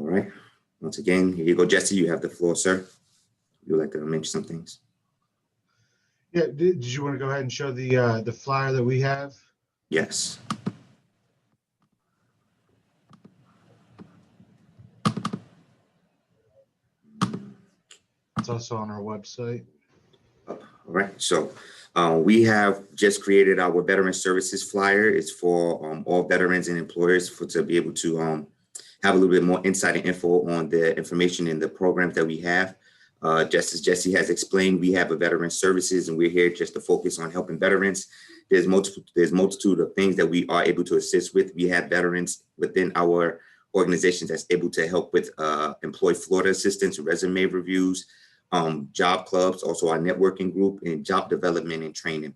All right. Once again, here you go, Jesse. You have the floor, sir. You would like to mention some things? Yeah. Did you want to go ahead and show the flyer that we have? Yes. It's also on our website. All right. So we have just created our veteran services flyer. It's for all veterans and employers to be able to have a little bit more insight and info on the information in the programs that we have. Just as Jesse has explained, we have a veteran services, and we're here just to focus on helping veterans. There's multitude of things that we are able to assist with. We have veterans within our organizations that's able to help with Employ Florida assistance, resume reviews, job clubs, also our networking group, and job development and training.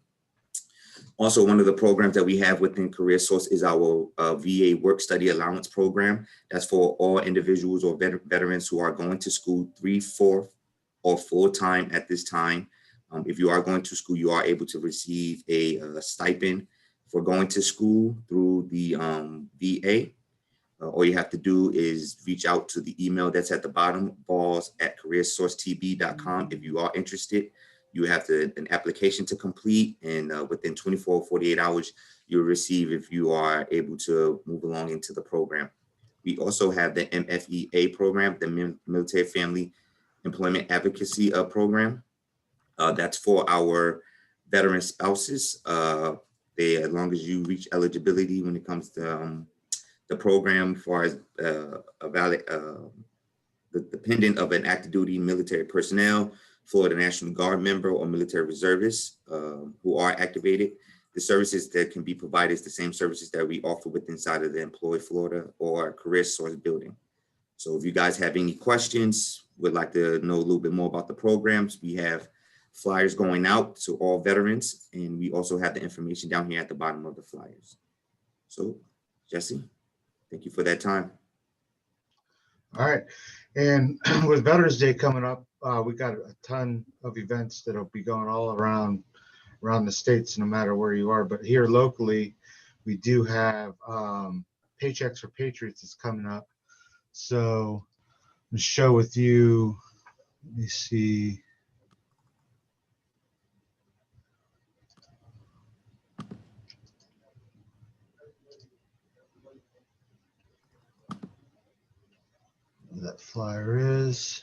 Also, one of the programs that we have within Career Source is our VA Work Study Allowance program. That's for all individuals or veterans who are going to school 3, 4, or full-time at this time. If you are going to school, you are able to receive a stipend for going to school through the VA. All you have to do is reach out to the email that's at the bottom, balls@careersourcetb.com. If you are interested, you have an application to complete, and within 24 or 48 hours, you'll receive if you are able to move along into the program. We also have the MFEA program, the Military Family Employment Advocacy program. That's for our veteran spouses. As long as you reach eligibility when it comes to the program, as far as the dependent of an active duty military personnel, Florida National Guard member, or military reservists who are activated. The services that can be provided is the same services that we offer within inside of the Employ Florida or Career Source building. So if you guys have any questions, would like to know a little bit more about the programs, we have flyers going out to all veterans, and we also have the information down here at the bottom of the flyers. So, Jesse, thank you for that time. All right. And with Veterans Day coming up, we got a ton of events that'll be going all around the states, no matter where you are. But here locally, we do have Paychecks for Patriots is coming up. So I'm gonna show with you, let me see. Where that flyer is.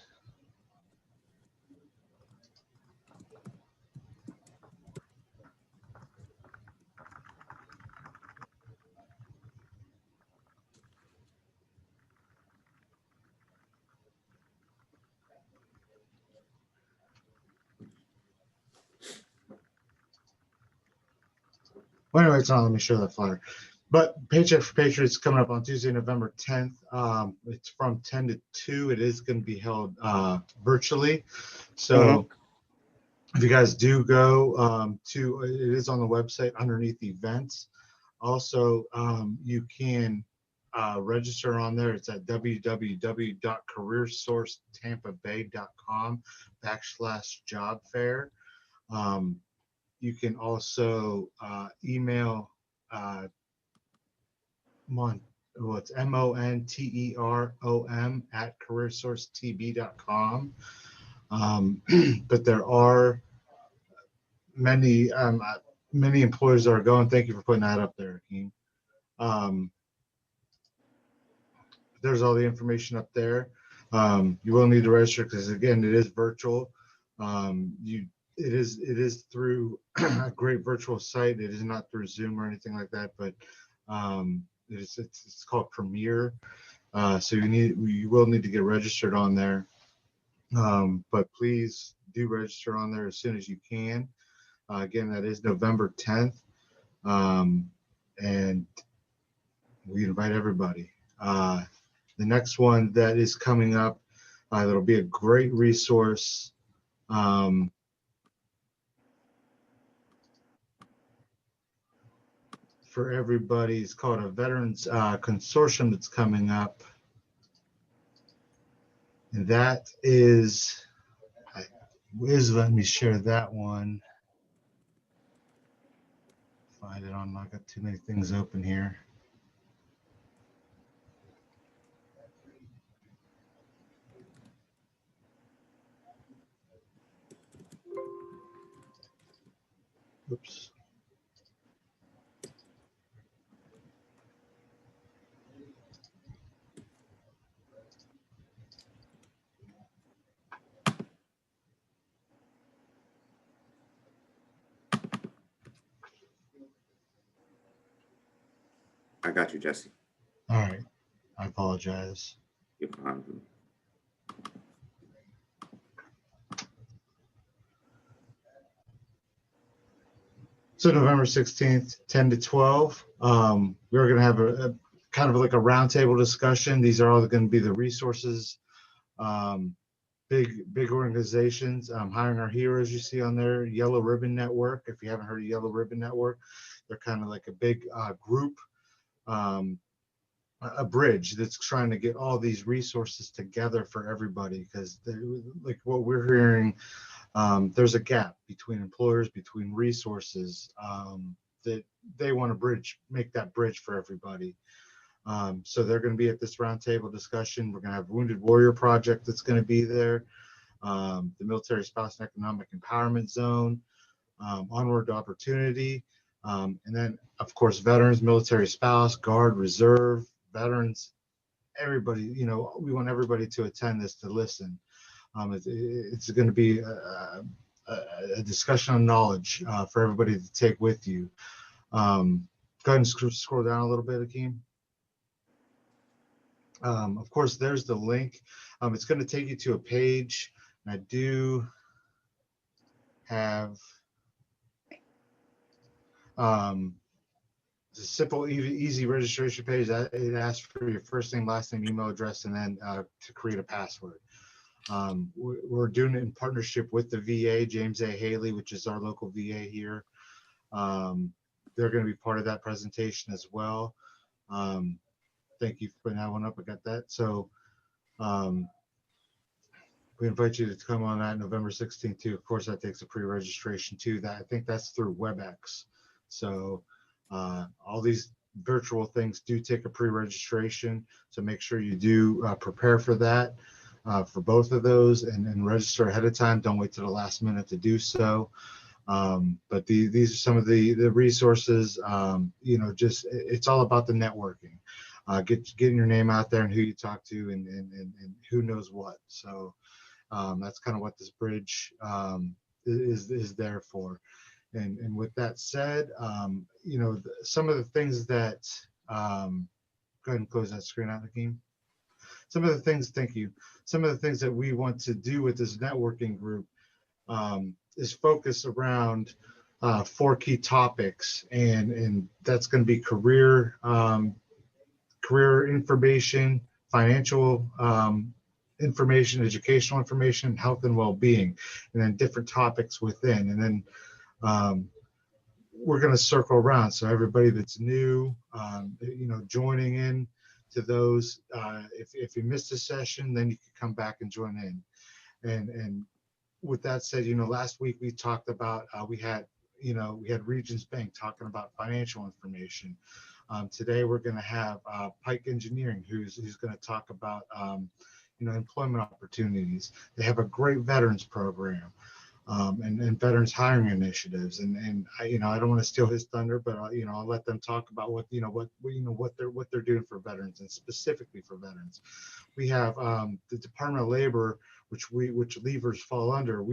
Well, anyway, it's not. Let me show that flyer. But Paycheck for Patriots is coming up on Tuesday, November 10th. It's from 10 to 2. It is going to be held virtually. So if you guys do go to, it is on the website underneath events. Also, you can register on there. It's at www.careersourcetampabay.com/job fair. You can also email it's monterom@careersourcetb.com. But there are many employers that are going. Thank you for putting that up there, Hakeem. There's all the information up there. You will need to register because, again, it is virtual. It is through a great virtual site. It is not through Zoom or anything like that, but it's called Premiere. So you will need to get registered on there. But please do register on there as soon as you can. Again, that is November 10th. And we invite everybody. The next one that is coming up, that'll be a great resource. For everybody, it's called a Veterans Consortium that's coming up. And that is let me share that one. Find it on, I got too many things open here. Oops. I got you, Jesse. All right. I apologize. You're fine. So November 16th, 10 to 12, we're going to have a kind of like a roundtable discussion. These are all going to be the resources, big organizations, hiring our heroes you see on there. Yellow Ribbon Network. If you haven't heard of Yellow Ribbon Network, they're kind of like a big group, a bridge that's trying to get all these resources together for everybody, because like what we're hearing, there's a gap between employers, between resources, that they want to make that bridge for everybody. So they're going to be at this roundtable discussion. We're going to have Wounded Warrior Project that's going to be there, the Military Spouse and Economic Empowerment Zone, Onward to Opportunity, and then of course veterans, military spouse, guard, reserve, veterans, everybody. We want everybody to attend this, to listen. It's going to be a discussion on knowledge for everybody to take with you. Go ahead and scroll down a little bit, Akeem. Of course, there's the link. It's going to take you to a page. And I do have it's a simple, easy registration page. It asks for your first name, last name, email address, and then to create a password. We're doing it in partnership with the VA, James A. Haley, which is our local VA here. They're going to be part of that presentation as well. Thank you for putting that one up. I got that. So we invite you to come on that November 16th too. Of course, that takes a pre-registration too. I think that's through WebEx. So all these virtual things do take a pre-registration. So make sure you do prepare for that, for both of those, and register ahead of time. Don't wait to the last minute to do so. But these are some of the resources. Just it's all about the networking, getting your name out there and who you talk to, and who knows what. So that's kind of what this bridge is there for. And with that said, some of the things that go ahead and close that screen out, Hakeem. Some of the things, thank you. Some of the things that we want to do with this networking group is focus around 4 key topics, and that's going to be career information, financial information, educational information, health and well-being, and then different topics within. And then we're going to circle around. So everybody that's new, joining in to those, if you missed a session, then you can come back and join in. And with that said, last week we talked about, we had Regions Bank talking about financial information. Today we're going to have Pike Engineering, who's going to talk about employment opportunities. They have a great veterans program, and veterans hiring initiatives. And I don't want to steal his thunder, but I'll let them talk about what they're doing for veterans, and specifically for veterans. We have the Department of Labor, which leavers fall under.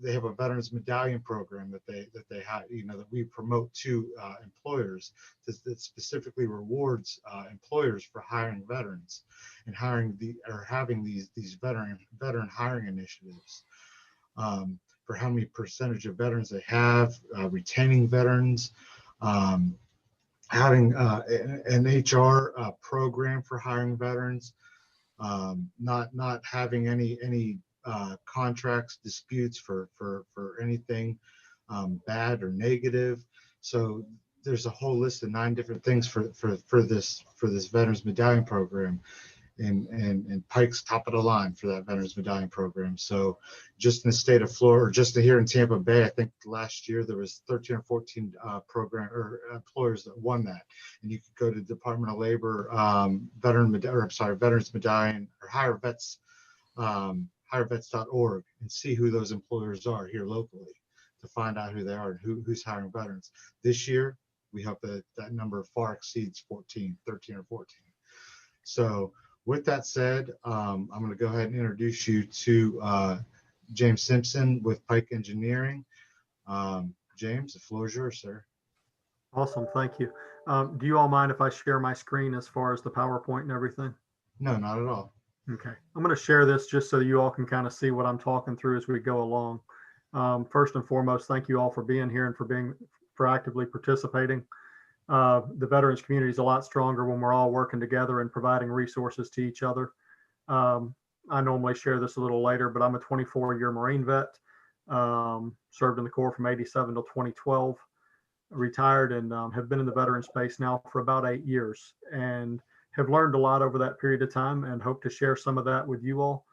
They have a veterans medallion program that they have, that we promote to employers, that specifically rewards employers for hiring veterans and having these veteran hiring initiatives, for how many percentage of veterans they have, retaining veterans, having an HR program for hiring veterans, not having any contracts disputes for anything bad or negative. So there's a whole list of 9 different things for this veterans medallion program, and Pike's top of the line for that veterans medallion program. So just in the state of Florida, or just here in Tampa Bay, I think last year there was 13 or 14 program or employers that won that. And you could go to Department of Labor veterans medallion, or hirevets.org, and see who those employers are here locally to find out who they are and who's hiring veterans. This year, we hope that that number far exceeds 13 or 14. So with that said, I'm going to go ahead and introduce you to James Simpson with Pike Engineering. James, the floor is yours, sir. Awesome, thank you. Do you all mind if I share my screen as far as the PowerPoint and everything? No, not at all. Okay, I'm going to share this just so you all can kind of see what I'm talking through as we go along. First and foremost, thank you all for being here and for actively participating. The veterans community is a lot stronger when we're all working together and providing resources to each other. I normally share this a little later, but I'm a 24-year Marine vet, served in the Corps from 87 to 2012, retired, and have been in the veteran space now for about 8 years, and have learned a lot over that period of time, and hope to share some of that with you all.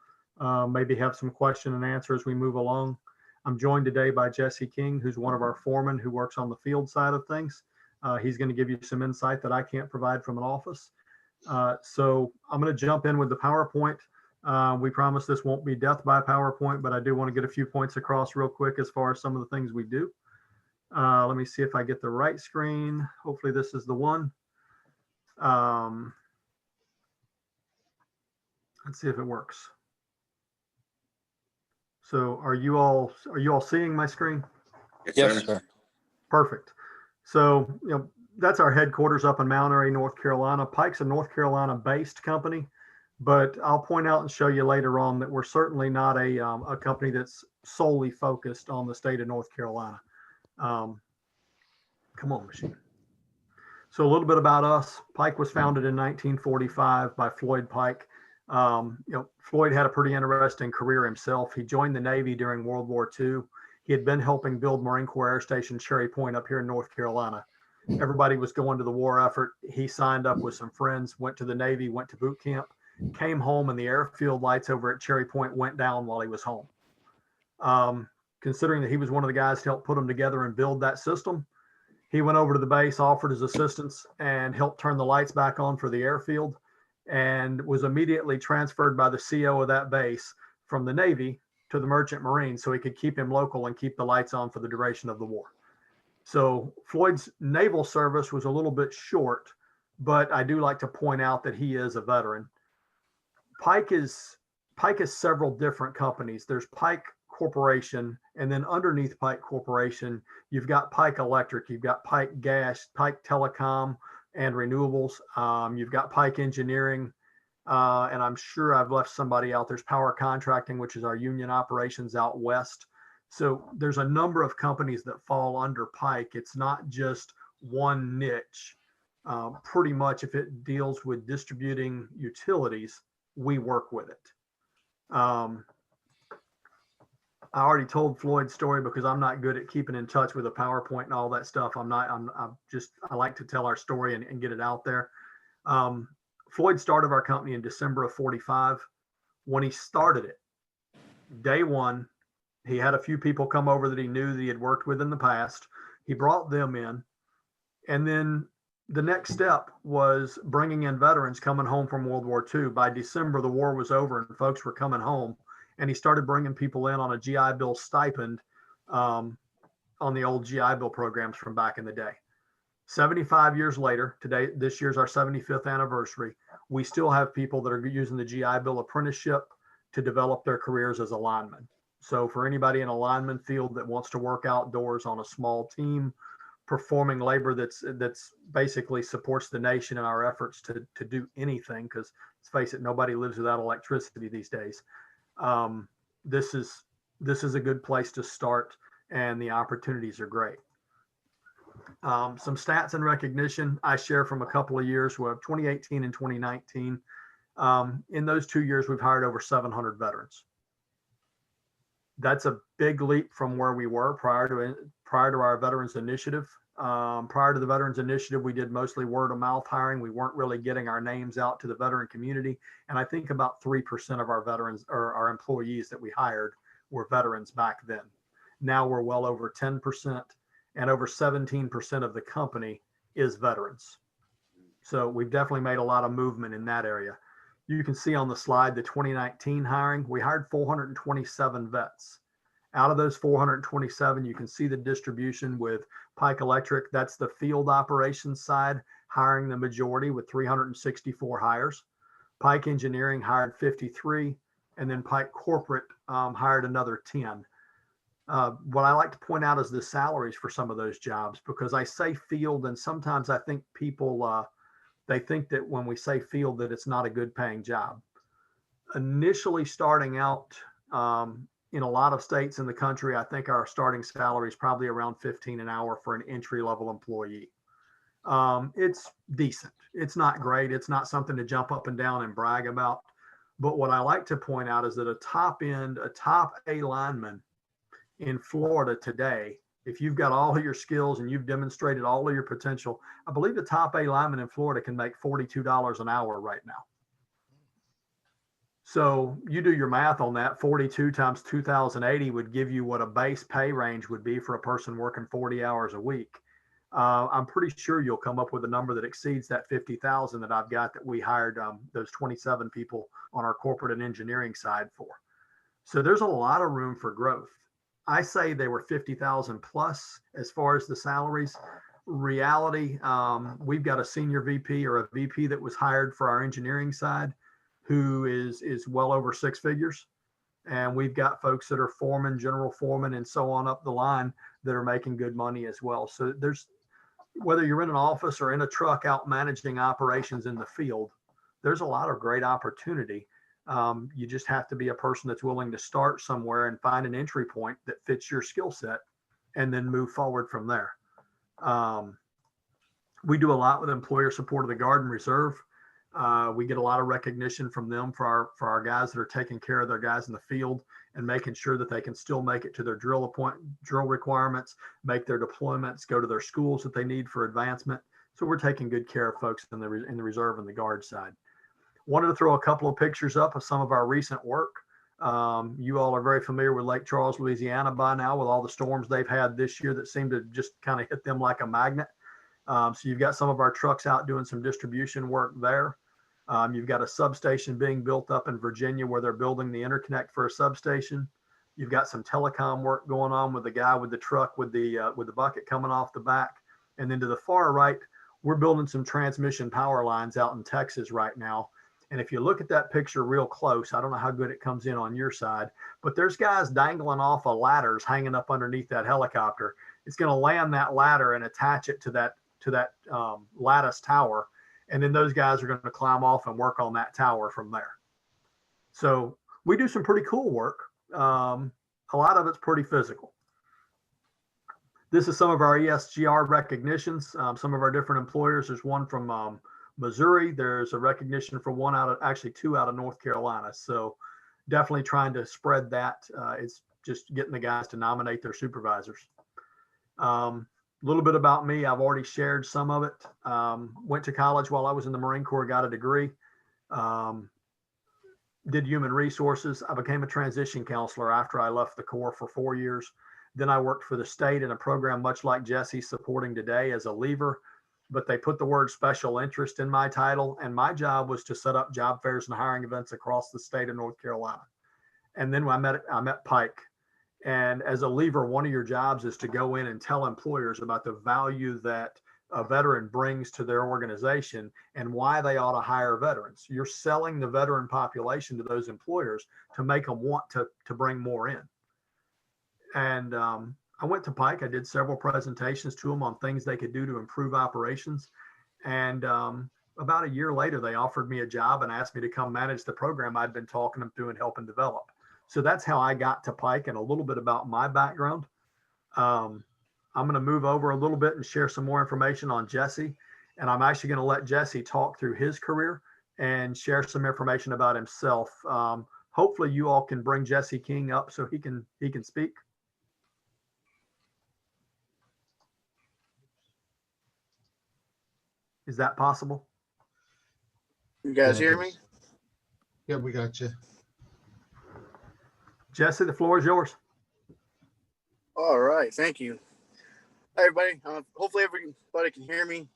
Maybe have some question and answer as we move along. I'm joined today by Jesse King, who's one of our foremen who works on the field side of things. He's going to give you some insight that I can't provide from an office. So I'm going to jump in with the PowerPoint. We promise this won't be death by PowerPoint, but I do want to get a few points across real quick as far as some of the things we do. Let me see if I get the right screen. Hopefully this is the one. Let's see if it works. So are you all seeing my screen? Yes, sir. Perfect. So, that's our headquarters up in Mount Airy, North Carolina. Pike's a North Carolina based company, but I'll point out and show you later on that we're certainly not a company that's solely focused on the state of North Carolina. Come on, machine. So a little bit about us. Pike was founded in 1945 by Floyd Pike. Floyd had a pretty interesting career himself. He joined the Navy during World War II. He had been helping build Marine Corps Air Station Cherry Point up here in North Carolina. Everybody was going to the war effort. He signed up with some friends, went to the Navy, went to boot camp, came home, and the airfield lights over at Cherry Point went down while he was home. Considering that he was one of the guys to help put them together and build that system, he went over to the base, offered his assistance, and helped turn the lights back on for the airfield, and was immediately transferred by the CO of that base from the Navy to the Merchant Marine so he could keep him local and keep the lights on for the duration of the war. So Floyd's naval service was a little bit short, but I do like to point out that he is a veteran. Pike is several different companies. There's Pike Corporation, and then underneath Pike Corporation, you've got Pike Electric, you've got Pike Gas, Pike Telecom and Renewables. You've got Pike Engineering, and I'm sure I've left somebody out. There's Power Contracting, which is our union operations out west. So there's a number of companies that fall under Pike. It's not just one niche. Pretty much if it deals with distributing utilities, we work with it. I already told Floyd's story because I'm not good at keeping in touch with a PowerPoint and all that stuff. I like to tell our story and get it out there. Floyd started our company in December of 45. When he started it, day one, he had a few people come over that he knew that he had worked with in the past. He brought them in. And then the next step was bringing in veterans coming home from World War II. By December, the war was over and folks were coming home. And he started bringing people in on a GI Bill stipend on the old GI Bill programs from back in the day. 75 years later, today, this year's our 75th anniversary. We still have people that are using the GI Bill apprenticeship to develop their careers as a lineman. So for anybody in a lineman field that wants to work outdoors on a small team, performing labor that's basically supports the nation in our efforts to do anything, because let's face it, nobody lives without electricity these days. This is a good place to start, and the opportunities are great. Some stats and recognition I share from a couple of years. We have 2018 and 2019. In those 2 years, we've hired over 700 veterans. That's a big leap from where we were prior to our Veterans Initiative. Prior to the Veterans Initiative, we did mostly word of mouth hiring. We weren't really getting our names out to the veteran community. And I think about 3% of our veterans or our employees that we hired were veterans back then. Now we're well over 10%, and over 17% of the company is veterans. So we've definitely made a lot of movement in that area. You can see on the slide the 2019 hiring. We hired 427 vets. Out of those 427, you can see the distribution with Pike Electric. That's the field operations side, hiring the majority with 364 hires. Pike Engineering hired 53, and then Pike Corporate hired another 10. What I like to point out is the salaries for some of those jobs, because I say field, and sometimes I think people, they think that when we say field that it's not a good paying job. Initially starting out, in a lot of states in the country, I think our starting salary is probably around 15 an hour for an entry level employee. It's decent. It's not great. It's not something to jump up and down and brag about. But what I like to point out is that a top A lineman in Florida today, if you've got all of your skills and you've demonstrated all of your potential, I believe the top A lineman in Florida can make $42 an hour right now. So you do your math on that. 42 times 2,080 would give you what a base pay range would be for a person working 40 hours a week. I'm pretty sure you'll come up with a number that exceeds that 50,000 that I've got that we hired those 27 people on our corporate and engineering side for. So there's a lot of room for growth. I say they were 50,000 plus as far as the salaries. Reality, we've got a senior VP or a VP that was hired for our engineering side who is well over six figures. And we've got folks that are foreman, general foreman, and so on up the line that are making good money as well. So there's, whether you're in an office or in a truck out managing operations in the field, there's a lot of great opportunity. You just have to be a person that's willing to start somewhere and find an entry point that fits your skill set and then move forward from there. We do a lot with employer support of the Guard and Reserve. We get a lot of recognition from them for our guys that are taking care of their guys in the field and making sure that they can still make it to their drill requirements, make their deployments, go to their schools that they need for advancement. So we're taking good care of folks in the Reserve and the Guard side. Wanted to throw a couple of pictures up of some of our recent work. You all are very familiar with Lake Charles, Louisiana by now, with all the storms they've had this year that seem to just kind of hit them like a magnet. So you've got some of our trucks out doing some distribution work there. You've got a substation being built up in Virginia where they're building the interconnect for a substation. You've got some telecom work going on with the guy with the truck with the bucket coming off the back. And then to the far right, we're building some transmission power lines out in Texas right now. And if you look at that picture real close, I don't know how good it comes in on your side, but there's guys dangling off of ladders hanging up underneath that helicopter. It's going to land that ladder and attach it to that lattice tower. And then those guys are going to climb off and work on that tower from there. So we do some pretty cool work. A lot of it's pretty physical. This is some of our Esgr recognitions. Some of our different employers. There's one from Missouri. There's a recognition for two out of North Carolina. So definitely trying to spread that. It's just getting the guys to nominate their supervisors. A little bit about me. I've already shared some of it. Went to college while I was in the Marine Corps, got a degree. Did human resources. I became a transition counselor after I left the Corps for 4 years. Then I worked for the state in a program much like Jesse's supporting today as a leaver, but they put the word special interest in my title. And my job was to set up job fairs and hiring events across the state of North Carolina. And then I met Pike. And as a leaver, one of your jobs is to go in and tell employers about the value that a veteran brings to their organization and why they ought to hire veterans. You're selling the veteran population to those employers to make them want to bring more in. And I went to Pike. I did several presentations to them on things they could do to improve operations. And about a year later, they offered me a job and asked me to come manage the program I'd been talking them through and helping develop. So that's how I got to Pike and a little bit about my background. I'm going to move over a little bit and share some more information on Jesse. And I'm actually going to let Jesse talk through his career and share some information about himself. Hopefully you all can bring Jesse King up so he can speak. Is that possible? You guys hear me? Yeah, we got you. Jesse, the floor is yours. All right, thank you. Hi, everybody. Hopefully everybody can hear me.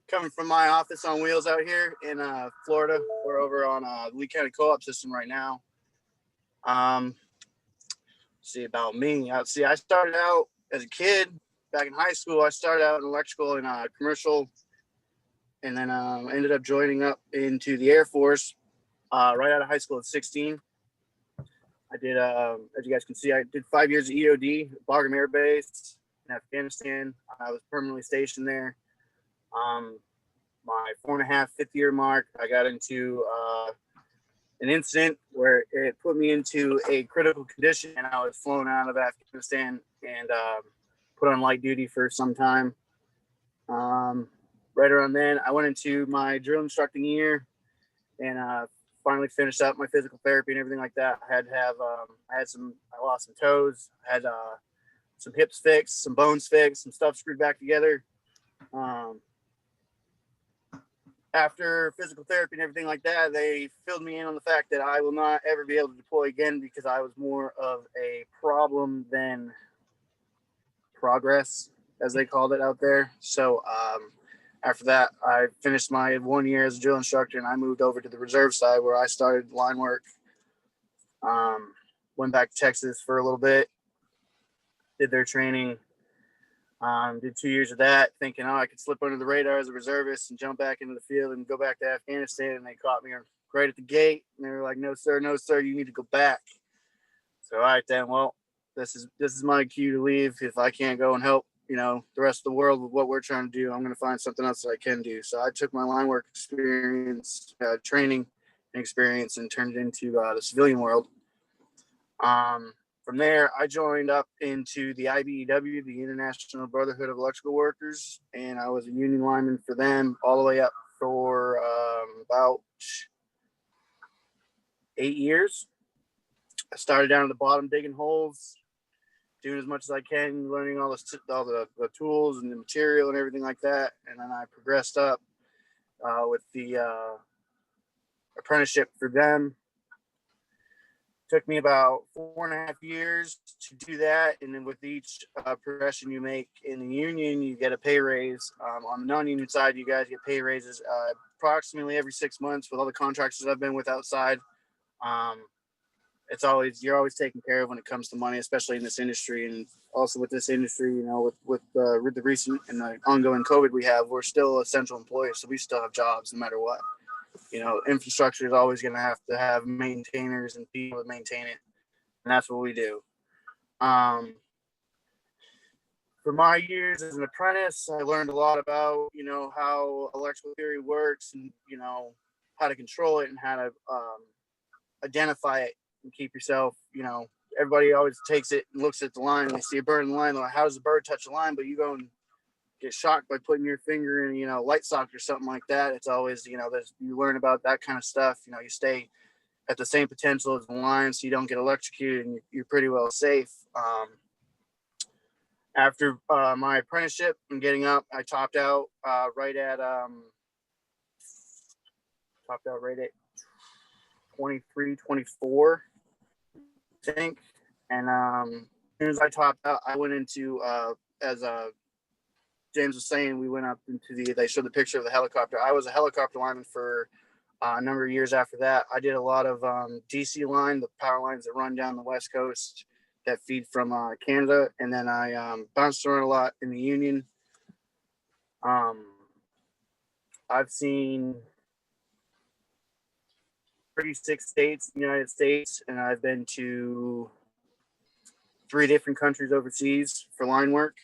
Coming from my office on wheels out here in Florida. We're over on Lee County Co-op system right now. see about me. I started out as a kid back in high school. I started out in electrical and commercial, and then ended up joining up into the Air Force right out of high school at 16. I did, as you guys can see, I did 5 years of EOD, Bagram Air Base in Afghanistan. I was permanently stationed there. My 4.5, 5th year mark, I got into an incident where it put me into a critical condition, and I was flown out of Afghanistan and put on light duty for some time. Right around then, I went into my drill instructing year and finally finished up my physical therapy and everything like that. I lost some toes, I had some hips fixed, some bones fixed, some stuff screwed back together. After physical therapy and everything like that, they filled me in on the fact that I will not ever be able to deploy again because I was more of a problem than progress, as they called it out there. So after that, I finished my 1 year as a drill instructor, and I moved over to the reserve side where I started line work. Went back to Texas for a little bit, did their training. Did 2 years of that, thinking, I could slip under the radar as a reservist and jump back into the field and go back to Afghanistan. And they caught me right at the gate. And they were like, no, sir, you need to go back. So, all right, then, well, this is my cue to leave. If I can't go and help, the rest of the world with what we're trying to do, I'm going to find something else that I can do. So I took my line work experience, training experience, and turned it into the civilian world. From there, I joined up into the IBEW, the International Brotherhood of Electrical Workers, and I was a union lineman for them all the way up for about 8 years. I started down at the bottom digging holes, doing as much as I can, learning all the tools and the material and everything like that. And then I progressed up with the apprenticeship for them. Took me about 4.5 years to do that. And then with each progression you make in the union, you get a pay raise. On the non-union side, you guys get pay raises approximately every 6 months with all the contractors I've been with outside. You're always taken care of when it comes to money, especially in this industry. And also with this industry, with the recent and the ongoing COVID we have, we're still essential employees. So we still have jobs no matter what. Infrastructure is always going to have maintainers and people to maintain it. And that's what we do. For my years as an apprentice, I learned a lot about, how electrical theory works and, how to control it and how to identify it and keep yourself, everybody always takes it and looks at the line and they see a bird in the line. They're like, how does the bird touch the line? But you go and get shocked by putting your finger in, light socket or something like that. It's always, you learn about that kind of stuff. You stay at the same potential as the line so you don't get electrocuted and you're pretty well safe. After my apprenticeship and getting up, I topped out right at 23, 24, I think. And as soon as I topped out, I went into, as James was saying, we went up into they showed the picture of the helicopter. I was a helicopter lineman for a number of years after that. I did a lot of DC line, the power lines that run down the West Coast that feed from Canada. And then I bounced around a lot in the Union. I've seen 36 states in the United States, and I've been to 3 different countries overseas for line work.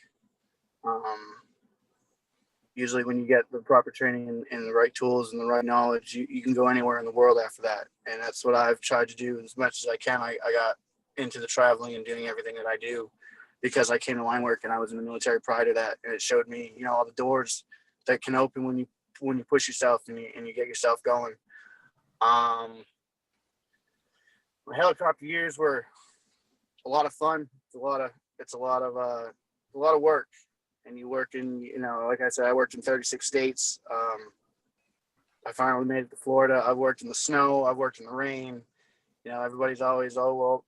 Usually when you get the proper training and the right tools and the right knowledge, you can go anywhere in the world after that. And that's what I've tried to do as much as I can. I got into the traveling and doing everything that I do because I came to line work and I was in the military prior to that. And it showed me, all the doors that can open when you push yourself and you get yourself going. My helicopter years were a lot of fun. It's a lot of work. And you work in, like I said, I worked in 36 states. I finally made it to Florida. I've worked in the snow. I've worked in the rain. Everybody's always, well,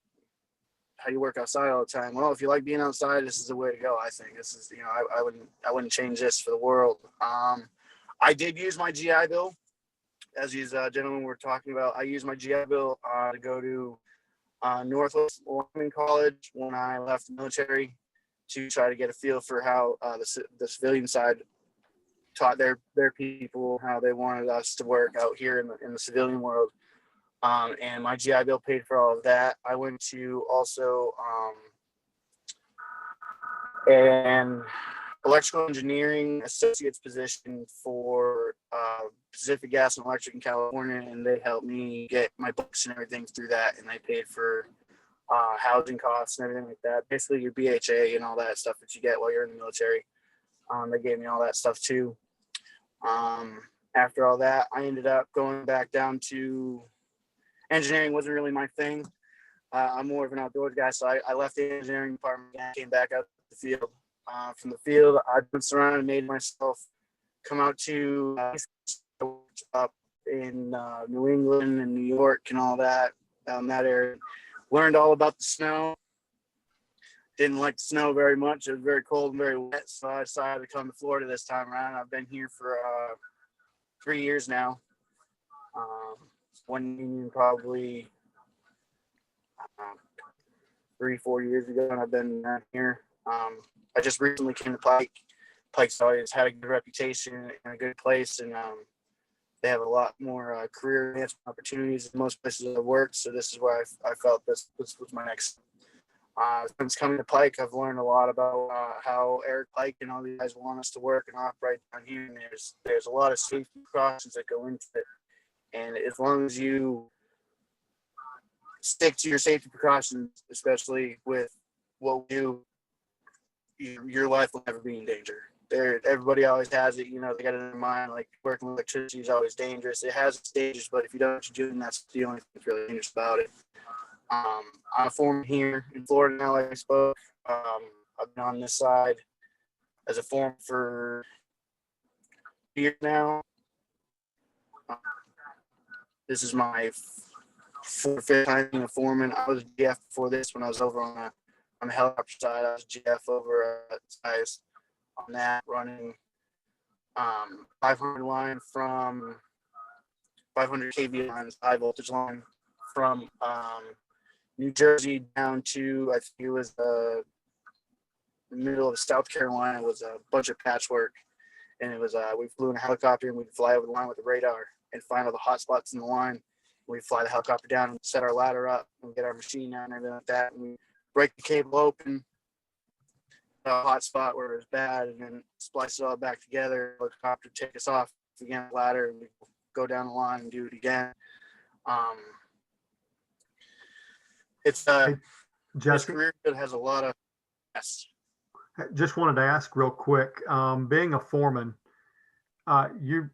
how do you work outside all the time? Well, if you like being outside, this is the way to go. I think this is, I wouldn't change this for the world. I did use my GI Bill, as these gentlemen were talking about. I used my GI Bill to go to Northwest Lineman College when I left the military to try to get a feel for how the civilian side taught their people how they wanted us to work out here in the civilian world. And my GI Bill paid for all of that. I went to also an electrical engineering associate's position for Pacific Gas and Electric in California, and they helped me get my books and everything through that, and they paid for housing costs and everything like that. Basically, your BHA and all that stuff that you get while you're in the military. They gave me all that stuff too. After all that, I ended up going back down to engineering. Wasn't really my thing. I'm more of an outdoors guy, so I left the engineering department and came back out to the field. From the field, I bounced around and made myself come out to up in New England and New York and all that, down that area. Learned all about the snow. Didn't like the snow very much. It was very cold and very wet, so I decided to come to Florida this time around. I've been here for 3 years now. One union probably 3-4 years ago, and I've been here. I just recently came to Pike. Pike's always had a good reputation and a good place, and they have a lot more career advancement opportunities in most places I've worked. So this is where I felt this was my next. Since coming to Pike, I've learned a lot about how Eric Pike and all these guys want us to work and operate down here. And there's a lot of safety precautions that go into it. And as long as you stick to your safety precautions, especially with what we do, your life will never be in danger. Everybody always has it, they got it in their mind, like working with electricity is always dangerous. It has its dangers, but if you don't know what you're doing, that's the only thing that's really dangerous about it. I'm a foreman here in Florida now, like I spoke. I've been on this side as a foreman for years now. This is my 4th or 5th time being a foreman. I was a GF before this when I was over on the helicopter side. I was a GF over size on that, running 500 line from 500 kV lines, high voltage line from New Jersey down to, I think it was the middle of South Carolina. It was a bunch of patchwork, and it was we flew in a helicopter and we'd fly over the line with the radar and find all the hot spots in the line. We'd fly the helicopter down and set our ladder up and get our machine down and everything like that. And we break the cable open, a hot spot where it was bad, and then splice it all back together. The helicopter take us off again, the ladder, and we go down the line and do it again. It's this career field has a lot of yes. Just wanted to ask real quick, being a foreman, you're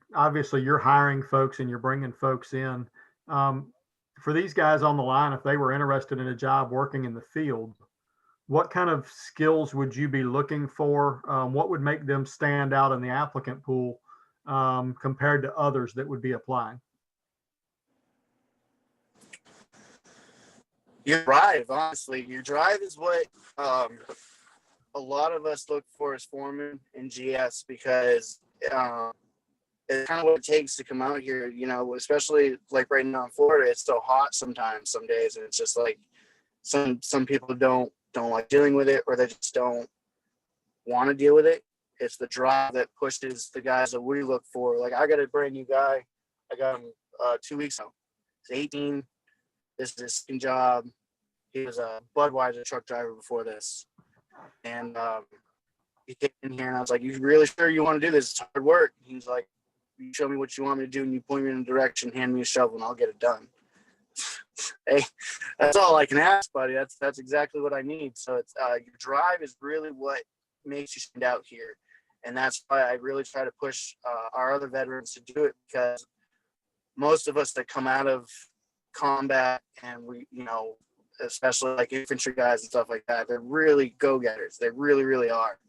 hiring folks and you're bringing folks in. For these guys on the line, if they were interested in a job working in the field, what kind of skills would you be looking for? What would make them stand out in the applicant pool compared to others that would be applying? Your drive, honestly, your drive is what a lot of us look for as foremen and GS, because it's kind of what it takes to come out here, especially like right now in Florida. It's so hot sometimes, some days, and it's just like some people don't like dealing with it, or they just don't want to deal with it. It's the drive that pushes the guys that we look for. Like, I got a brand new guy. I got him 2 weeks ago. He's 18. This is his second job. He was a Budweiser truck driver before this. And he came in here and I was like, "You really sure you want to do this? It's hard work." He's like, "You show me what you want me to do and you point me in a direction, hand me a shovel, and I'll get it done." Hey, that's all I can ask, buddy. That's exactly what I need. So it's your drive is really what makes you stand out here. And that's why I really try to push our other veterans to do it, because most of us that come out of combat, and we, especially like infantry guys and stuff like that, they're really go-getters. They really, really are.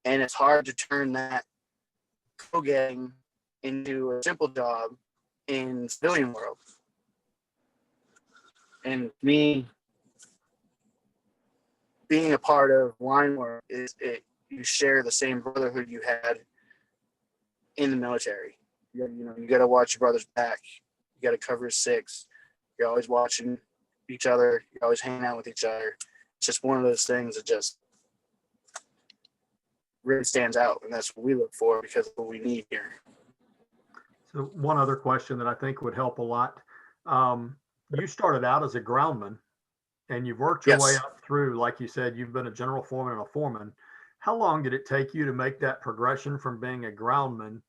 And it's hard to turn that go-getting into a simple job in civilian world. And me being a part of line work you share the same brotherhood you had in the military. You got to watch your brother's back. You got to cover his six. You're always watching each other. You're always hanging out with each other. It's just one of those things that just really stands out, and that's what we look for because of what we need here. So one other question that I think would help a lot. You started out as a groundman and you've worked your way Yes. up through, like you said, you've been a general foreman and a foreman. How long did it take you to make that progression from being a groundman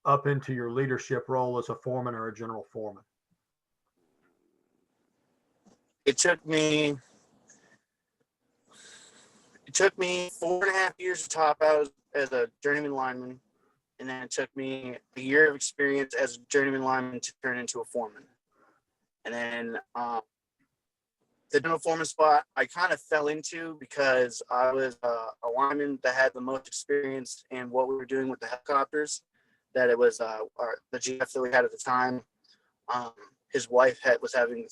up into your leadership role as a foreman or a general foreman? It took me 4.5 years to top out as a journeyman lineman, and then it took me a year of experience as a journeyman lineman to turn into a foreman. And then the general foreman spot I kind of fell into because I was a lineman that had the most experience in what we were doing with the helicopters. That it was the GF that we had at the time. His wife was having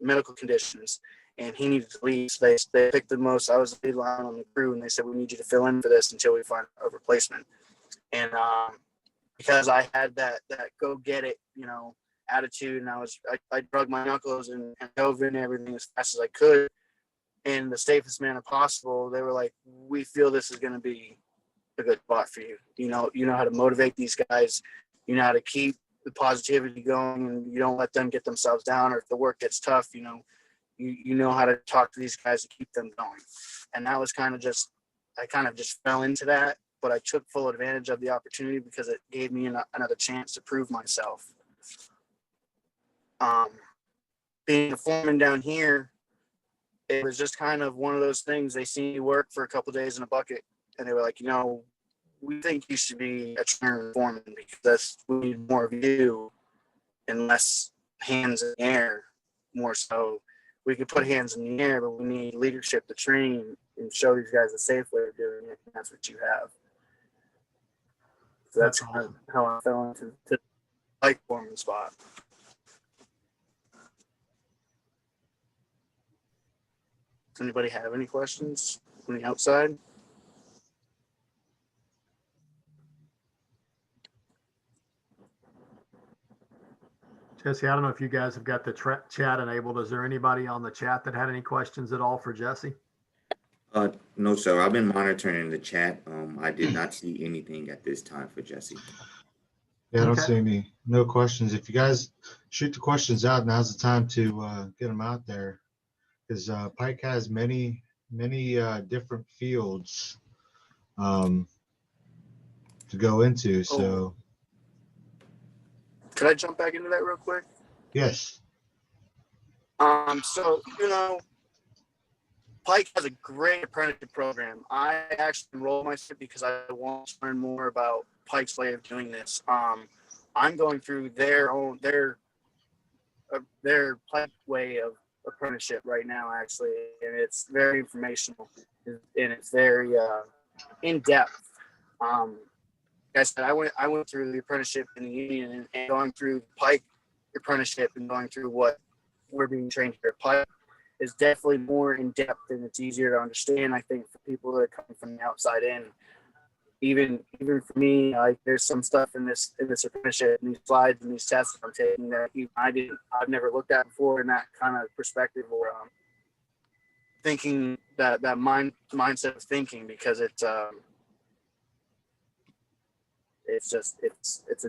medical conditions, and he needed to leave. So they picked the most. I was the lead lineman on the crew, and they said, "We need you to fill in for this until we find a replacement." And because I had that go get it, attitude, and I drug my knuckles and dove in everything as fast as I could in the safest manner possible. They were like, "We feel this is going to be a good spot for you. You know how to motivate these guys. You know how to keep the positivity going, and you don't let them get themselves down. Or if the work gets tough, you know how to talk to these guys to keep them going." And that was I kind of just fell into that, but I took full advantage of the opportunity because it gave me another chance to prove myself. Being a foreman down here, it was just kind of one of those things. They see me work for a couple of days in a bucket, and they were like, "We think you should be a trainer foreman because we need more of you and less hands in the air. More so, we could put hands in the air, but we need leadership to train and show these guys a safe way of doing it. And that's what you have." So that's awesome. how I fell into the bike foreman spot. Does anybody have any questions from the outside? Jesse, I don't know if you guys have got the chat enabled. Is there anybody on the chat that had any questions at all for Jesse? No, sir. I've been monitoring the chat. I did not see anything at this time for Jesse. Yeah, I don't Okay. see no questions. If you guys shoot the questions out, now's the time to get them out there, because Pike has many different fields to go into. So Could I jump back into that real quick? yes, So, Pike has a great apprenticeship program. I actually enrolled myself because I want to learn more about Pike's way of doing this. I'm going through their Pike way of apprenticeship right now, actually, and it's very informational and it's very in depth. Like I said, I went through the apprenticeship in the union and going through Pike apprenticeship and going through what we're being trained here at Pike is definitely more in depth, and it's easier to understand, I think, for people that are coming from the outside in. Even for me, there's some stuff in this apprenticeship and these slides and these tests I'm taking that I've never looked at before in that kind of perspective, or thinking that mindset of thinking, because it's a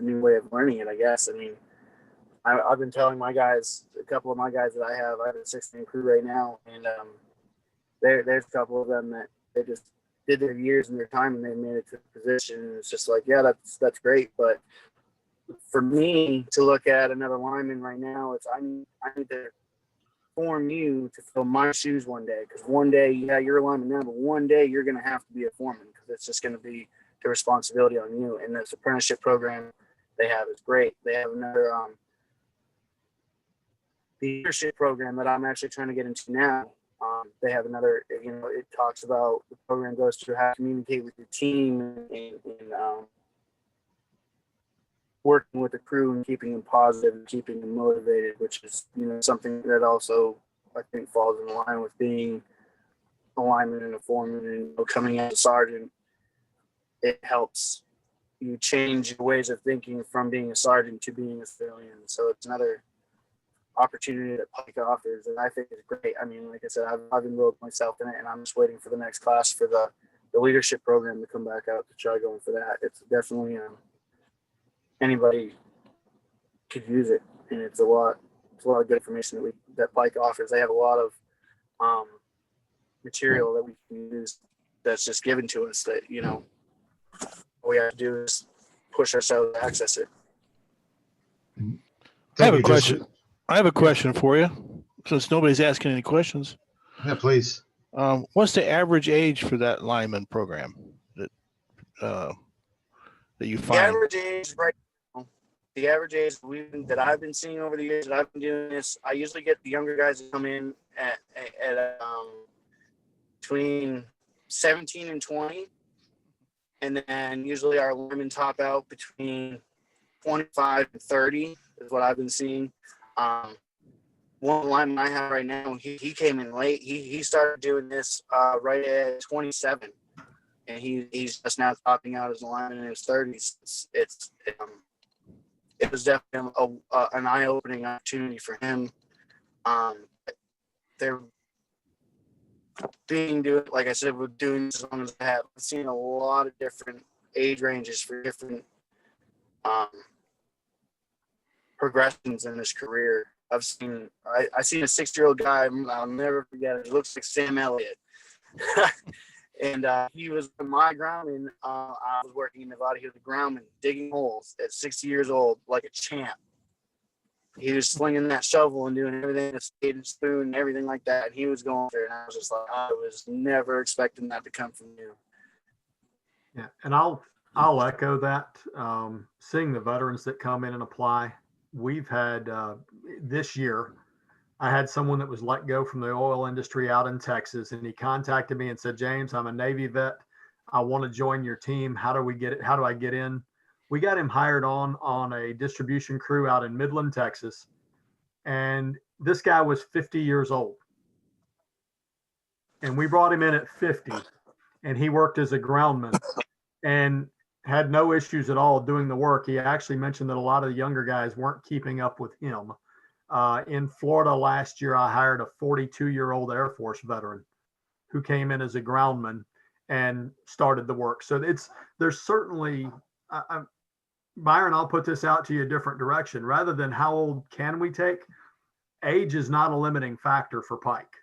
new way of learning it, I guess. I mean, I've been telling my guys, a couple of my guys that I have a 16 crew right now, and there's a couple of them that they just did their years and their time and they made it to the position. And it's just like, yeah, that's great. But for me to look at another lineman right now, I need to form you to fill my shoes one day. Because one day, yeah, you're a lineman now, but one day you're going to have to be a foreman, because it's just going to be the responsibility on you. And this apprenticeship program they have is great. They have another the leadership program that I'm actually trying to get into now. They have another, it talks about, the program goes through how to communicate with your team and working with the crew and keeping them positive and keeping them motivated, which is, something that also I think falls in line with being a lineman and a foreman, and coming as a sergeant. It helps you change your ways of thinking from being a sergeant to being a civilian. So it's another opportunity that Pike offers, and I think it's great. I mean, like I said, I've enrolled myself in it, and I'm just waiting for the next class for the leadership program to come back out to try going for that. It's definitely anybody could use it, and it's a lot of good information that Pike offers. They have a lot of material that we can use that's just given to us that, you know, all we have to do is push ourselves to access it. I have a you, question. Jesse. I have a question for you, since nobody's asking any questions. Yeah, please. What's the average age for that lineman program that you The find? average age right now, the average age that I've been seeing over the years that I've been doing this, I usually get the younger guys to come in at between 17 and 20. And then usually our linemen top out between 25 and 30 is what I've been seeing. One lineman I have right now, he came in late. He started doing this right at 27, and he's just now topping out as a lineman in his 30s. It was definitely an eye-opening opportunity for him. They're doing, like I said, we're doing this as long as I have. I've seen a lot of different age ranges for different progressions in his career. I've seen a 6-year-old guy, I'll never forget it. He looks like Sam Elliott. And he was my groundman. I was working in Nevada. He was a groundman digging holes at 60 years old, like a champ. He was slinging that shovel and doing everything, a spade and spoon and everything like that. And he was going there, and I was just like, I was never expecting that to come from you. Yeah, and I'll echo that. Seeing the veterans that come in and apply, we've had this year, I had someone that was let go from the oil industry out in Texas, and he contacted me and said, James, I'm a Navy vet. I want to join your team. How do we get it? How do I get in? We got him hired on a distribution crew out in Midland, Texas. And this guy was 50 years old. And we brought him in at 50, and he worked as a groundman and had no issues at all doing the work. He actually mentioned that a lot of the younger guys weren't keeping up with him. In Florida last year, I hired a 42-year-old Air Force veteran who came in as a groundman and started the work. So there's certainly, Byron, I'll put this out to you a different direction. Rather than how old can we take, age is not a limiting factor for Pike.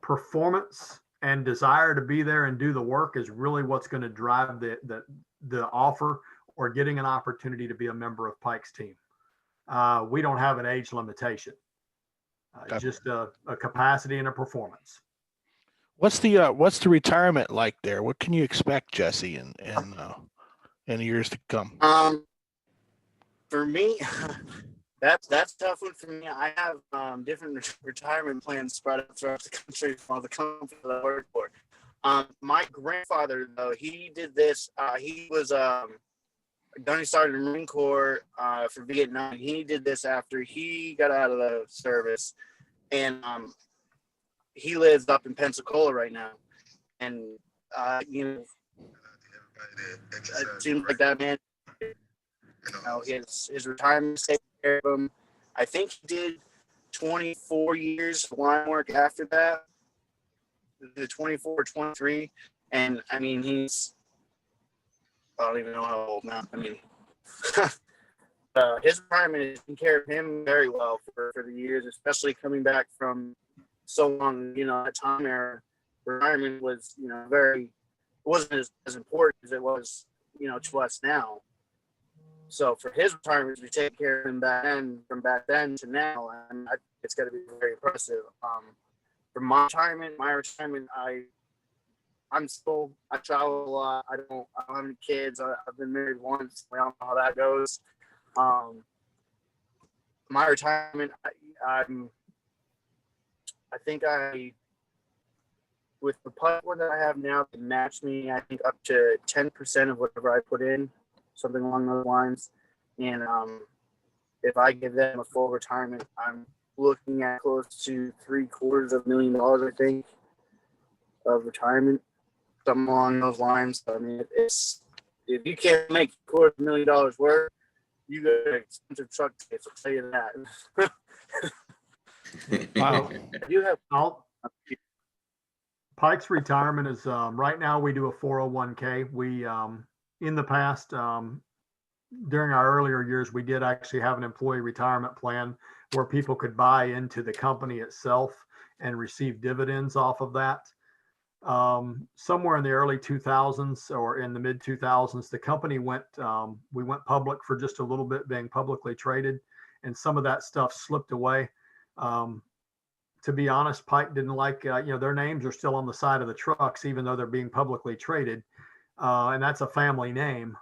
Performance and desire to be there and do the work is really what's going to drive the offer or getting an opportunity to be a member of Pike's team. We don't have an age limitation, just a capacity and a performance. What's the retirement like there? What can you expect, Jesse, in years to come? For me, that's a tough one for me. I have different retirement plans spread out throughout the country for the company that I work for. My grandfather, though, he did this. He was he started in the Marine Corps for Vietnam. He did this after he got out of the service, and he lives up in Pensacola right now. And it seems like that man, his retirement taken care of him. I think he did 24 years of line work after that, the 24 or 23. And I mean, I don't even know how old now. I mean, his retirement has taken care of him very well for the years, especially coming back from so long. That time era, retirement was, wasn't as important as it was, to us now. So for his retirement to be taking care of him from back then to now, and it's got to be very impressive. For my retirement, I travel a lot. I don't have any kids. I've been married once. I don't know how that goes. My retirement, I think with the platform that I have now, they match me, I think, up to 10% of whatever I put in, something along those lines. And if I give them a full retirement, I'm looking at close to $750,000, I think, of retirement, something along those lines. I mean, if you can't make $250,000 work, you got an expensive truck tickets, I'll tell you that. Wow. You have Pike's retirement is, right now we do a 401k. We, in the past, during our earlier years, we did actually have an employee retirement plan where people could buy into the company itself and receive dividends off of that. Somewhere in the early 2000s or in the mid 2000s, the company we went public for just a little bit, being publicly traded, and some of that stuff slipped away. To be honest, Pike didn't like, their names are still on the side of the trucks, even though they're being publicly traded. And that's a family name.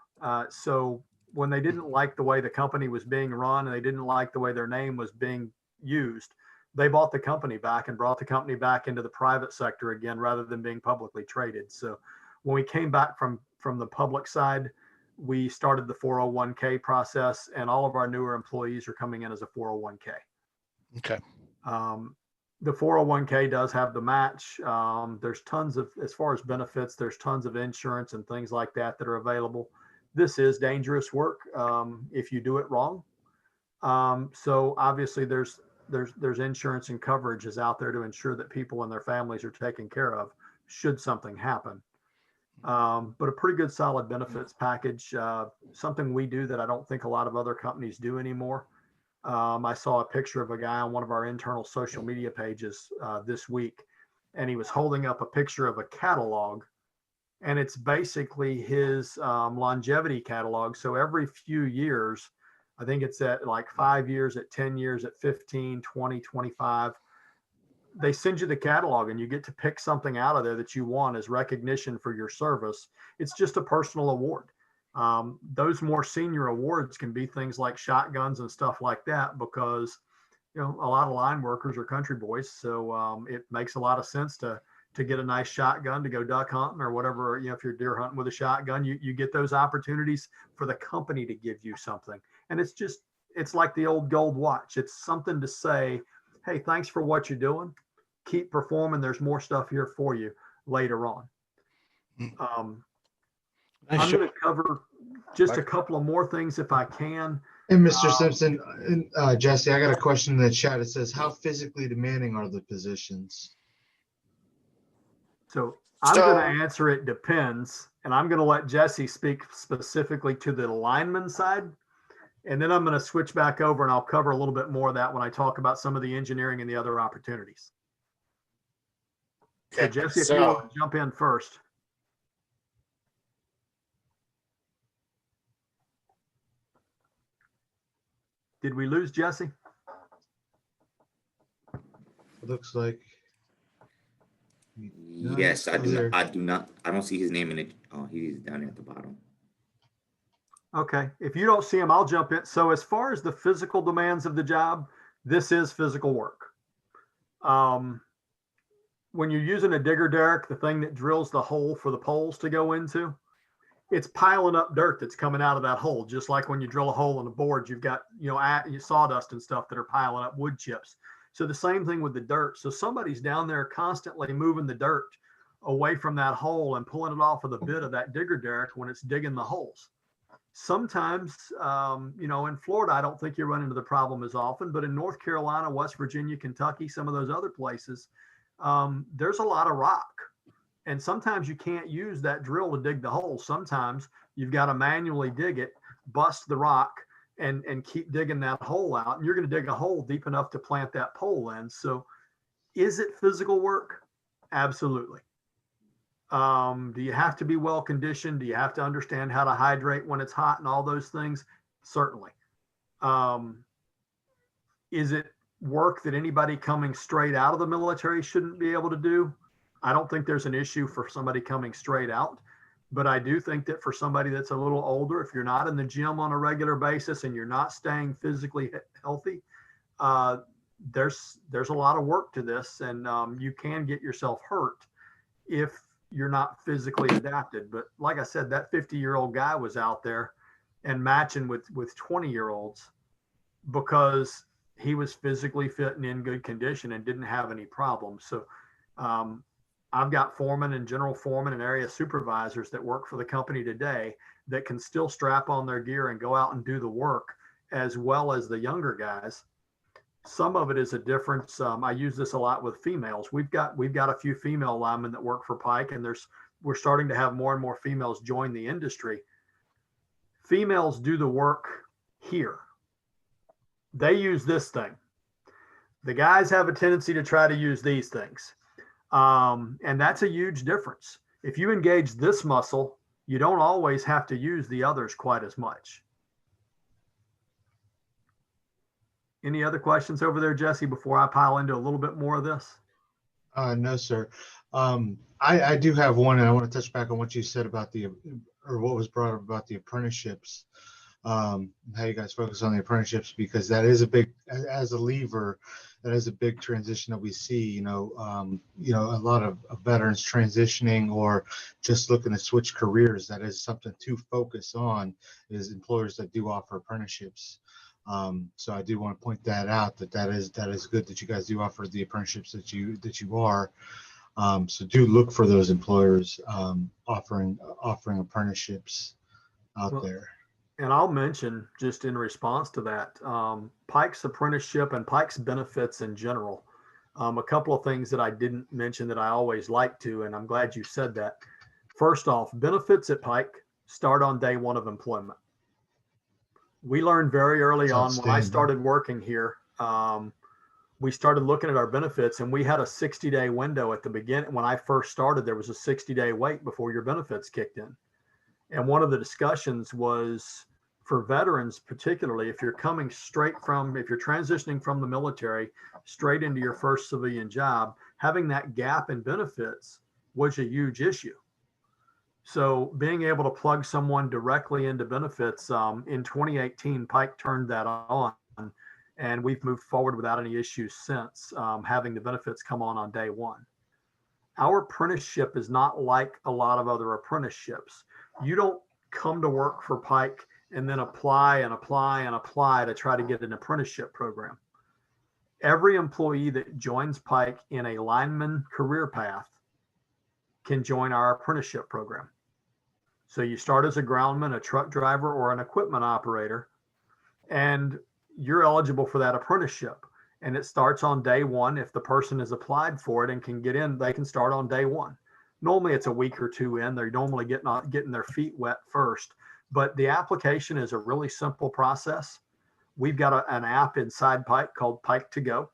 So when they didn't like the way the company was being run and they didn't like the way their name was being used, they bought the company back and brought the company back into the private sector again, rather than being publicly traded. So when we came back from the public side, we started the 401k process, and all of our newer employees are coming in as a 401k. Okay. The 401k does have the match. There's tons of, as far as benefits, there's tons of insurance and things like that that are available. This is dangerous work if you do it wrong. So obviously there's insurance and coverages out there to ensure that people and their families are taken care of should something happen. But a pretty good solid benefits package, something we do that I don't think a lot of other companies do anymore. I saw a picture of a guy on one of our internal social media pages this week, and he was holding up a picture of a catalog, and it's basically his longevity catalog. So every few years, I think it's at like 5 years, at 10 years, at 15, 20, 25, they send you the catalog and you get to pick something out of there that you want as recognition for your service. It's just a personal award. Those more senior awards can be things like shotguns and stuff like that, because a lot of line workers are country boys, so it makes a lot of sense to get a nice shotgun to go duck hunting or whatever. If you're deer hunting with a shotgun, you get those opportunities for the company to give you something, and it's like the old gold watch. It's something to say, hey, thanks for what you're doing, keep performing, there's more stuff here for you later on. Nice I'm job. going to cover just a couple of more things if I can. And Mr. Simpson, and Jesse, I got a question in the chat. It says, how physically demanding are the positions? So I'm going to answer it depends, and I'm going to let Jesse speak specifically to the lineman side. And then I'm going to switch back over and I'll cover a little bit more of that when I talk about some of the engineering and the other opportunities. So Jesse, if you want to jump in first. Did we lose Jesse? Looks like. Yes, I do. I do not. I don't see his name in it. Oh, he's down at the bottom. Okay. If you don't see him, I'll jump in. So as far as the physical demands of the job, this is physical work. When you're using a digger derrick, the thing that drills the hole for the poles to go into, it's piling up dirt that's coming out of that hole. Just like when you drill a hole in a board, you've got, sawdust and stuff that are piling up, wood chips. So the same thing with the dirt. So somebody's down there constantly moving the dirt away from that hole and pulling it off of the bit of that digger derrick when it's digging the holes. Sometimes, in Florida, I don't think you run into the problem as often, but in North Carolina, West Virginia, Kentucky, some of those other places, there's a lot of rock. And sometimes you can't use that drill to dig the hole. Sometimes you've got to manually dig it, bust the rock, and keep digging that hole out. And you're going to dig a hole deep enough to plant that pole in. So is it physical work? Absolutely. Do you have to be well conditioned? Do you have to understand how to hydrate when it's hot and all those things? Certainly. Is it work that anybody coming straight out of the military shouldn't be able to do? I don't think there's an issue for somebody coming straight out, but I do think that for somebody that's a little older, if you're not in the gym on a regular basis and you're not staying physically healthy, there's a lot of work to this, and you can get yourself hurt if you're not physically adapted. But like I said, that 50-year-old guy was out there and matching with 20-year-olds because he was physically fit and in good condition and didn't have any problems. So I've got foremen and general foremen and area supervisors that work for the company today that can still strap on their gear and go out and do the work, as well as the younger guys. Some of it is a difference. I use this a lot with females. We've got a few female linemen that work for Pike, and we're starting to have more and more females join the industry. Females do the work here. They use this thing. The guys have a tendency to try to use these things. And that's a huge difference. If you engage this muscle, you don't always have to use the others quite as much. Any other questions over there, Jesse, before I pile into a little bit more of this? No, sir. I do have one, and I want to touch back on what you said about what was brought up about the apprenticeships. How you guys focus on the apprenticeships, because that is a big, as a lever, that is a big transition that we see. A lot of veterans transitioning or just looking to switch careers. That is something to focus on, is employers that do offer apprenticeships. So I do want to point that out, that is good that you guys do offer the apprenticeships that you are. So do look for those employers offering apprenticeships out there. And I'll mention, just in response to that, Pike's apprenticeship and Pike's benefits in general. A couple of things that I didn't mention that I always like to, and I'm glad you said that. First off, benefits at Pike start on day one of employment. We learned very early on when I started working here, we started looking at our benefits, and we had a 60-day window at the beginning. When I first started, there was a 60-day wait before your benefits kicked in. And one of the discussions was, for veterans, particularly if you're transitioning from the military straight into your first civilian job, having that gap in benefits was a huge issue. So being able to plug someone directly into benefits, in 2018, Pike turned that on, and we've moved forward without any issues since, having the benefits come on day one. Our apprenticeship is not like a lot of other apprenticeships. You don't come to work for Pike and then apply to try to get an apprenticeship program. Every employee that joins Pike in a lineman career path can join our apprenticeship program. So you start as a groundman, a truck driver, or an equipment operator, and you're eligible for that apprenticeship. And it starts on day one. If the person has applied for it and can get in, they can start on day one. Normally it's a week or two in. They're normally getting their feet wet first, but the application is a really simple process. We've got an app inside Pike called Pike to Go.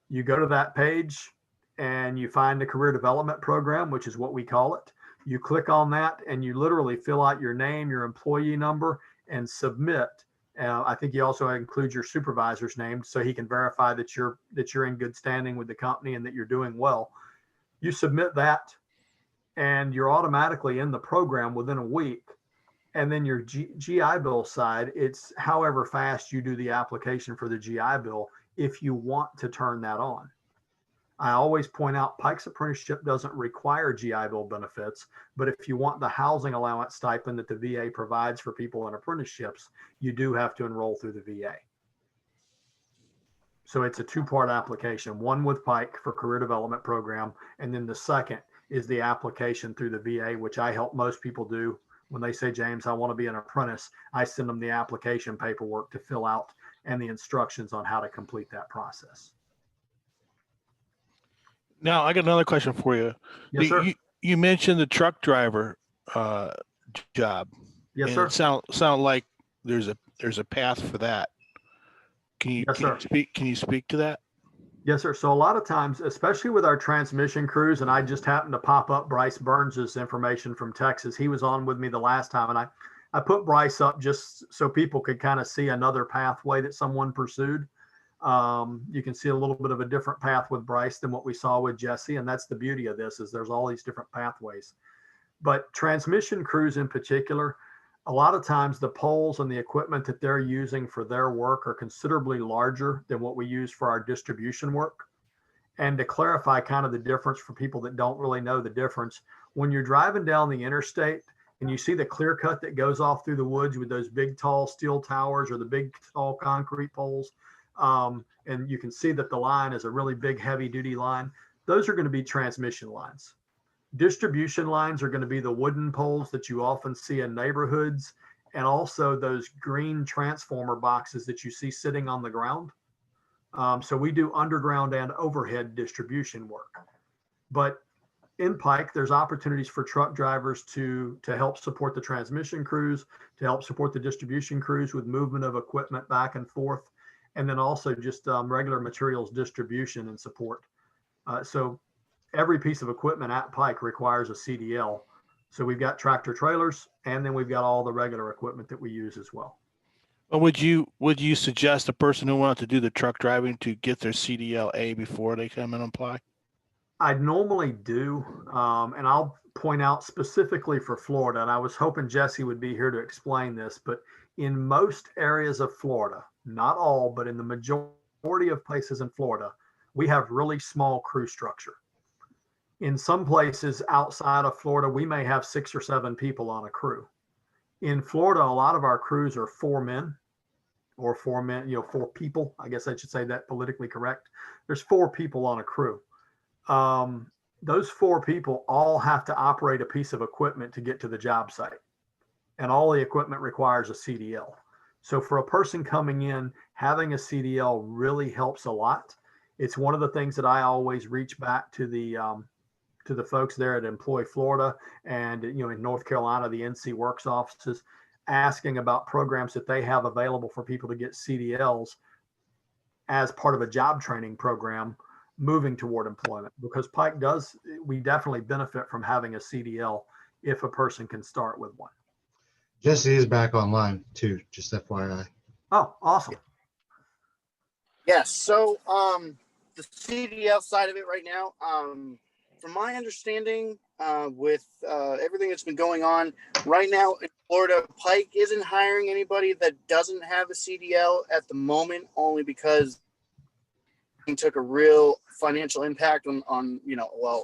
You go to that page and you find the career development program, which is what we call it. You click on that and you literally fill out your name, your employee number, and submit. I think you also include your supervisor's name so he can verify that you're in good standing with the company and that you're doing well. You submit that, and you're automatically in the program within a week. And then your GI Bill side, it's however fast you do the application for the GI Bill if you want to turn that on. I always point out Pike's apprenticeship doesn't require GI Bill benefits, but if you want the housing allowance stipend that the VA provides for people in apprenticeships, you do have to enroll through the VA. So it's a two-part application, one with Pike for career development program, and then the second is the application through the VA, which I help most people do. When they say, James, I want to be an apprentice, I send them the application paperwork to fill out and the instructions on how to complete that process. Now, I got another question for you. Yes, sir. You mentioned the truck driver job. Yes, and sir. It sound like there's a path for that. Can you speak to that? Yes, sir. So a lot of times, especially with our transmission crews, and I just happened to pop up Bryce Burns's information from Texas. He was on with me the last time, and I put Bryce up just so people could kind of see another pathway that someone pursued. You can see a little bit of a different path with Bryce than what we saw with Jesse, and that's the beauty of this, is there's all these different pathways. But transmission crews in particular, a lot of times the poles and the equipment that they're using for their work are considerably larger than what we use for our distribution work. And to clarify kind of the difference for people that don't really know the difference, when you're driving down the interstate and you see the clear cut that goes off through the woods with those big tall steel towers or the big tall concrete poles, and you can see that the line is a really big heavy duty line, those are going to be transmission lines. Distribution lines are going to be the wooden poles that you often see in neighborhoods, and also those green transformer boxes that you see sitting on the ground. So we do underground and overhead distribution work. But in Pike, there's opportunities for truck drivers to help support the transmission crews, to help support the distribution crews with movement of equipment back and forth, and then also just regular materials distribution and support. So every piece of equipment at Pike requires a CDL. So we've got tractor trailers, and then we've got all the regular equipment that we use as well. Well, would you suggest a person who wanted to do the truck driving to get their CDLA before they come and apply? I normally do, and I'll point out specifically for Florida, and I was hoping Jesse would be here to explain this, but in most areas of Florida, not all, but in the majority of places in Florida, we have really small crew structure. In some places outside of Florida, we may have 6 or 7 people on a crew. In Florida, a lot of our crews are 4 men or 4 men, 4 people. I guess I should say that politically correct. There's 4 people on a crew. Those 4 people all have to operate a piece of equipment to get to the job site. And all the equipment requires a CDL. So for a person coming in, having a CDL really helps a lot. It's one of the things that I always reach back to the folks there at Employ Florida and in North Carolina, the NC Works offices, asking about programs that they have available for people to get CDLs as part of a job training program moving toward employment, because Pike we definitely benefit from having a CDL if a person can start with one. Jesse is back online too, just FYI. Oh, awesome. Yes. So the CDL side of it right now, from my understanding, with everything that's been going on right now in Florida, Pike isn't hiring anybody that doesn't have a CDL at the moment, only because it took a real financial impact on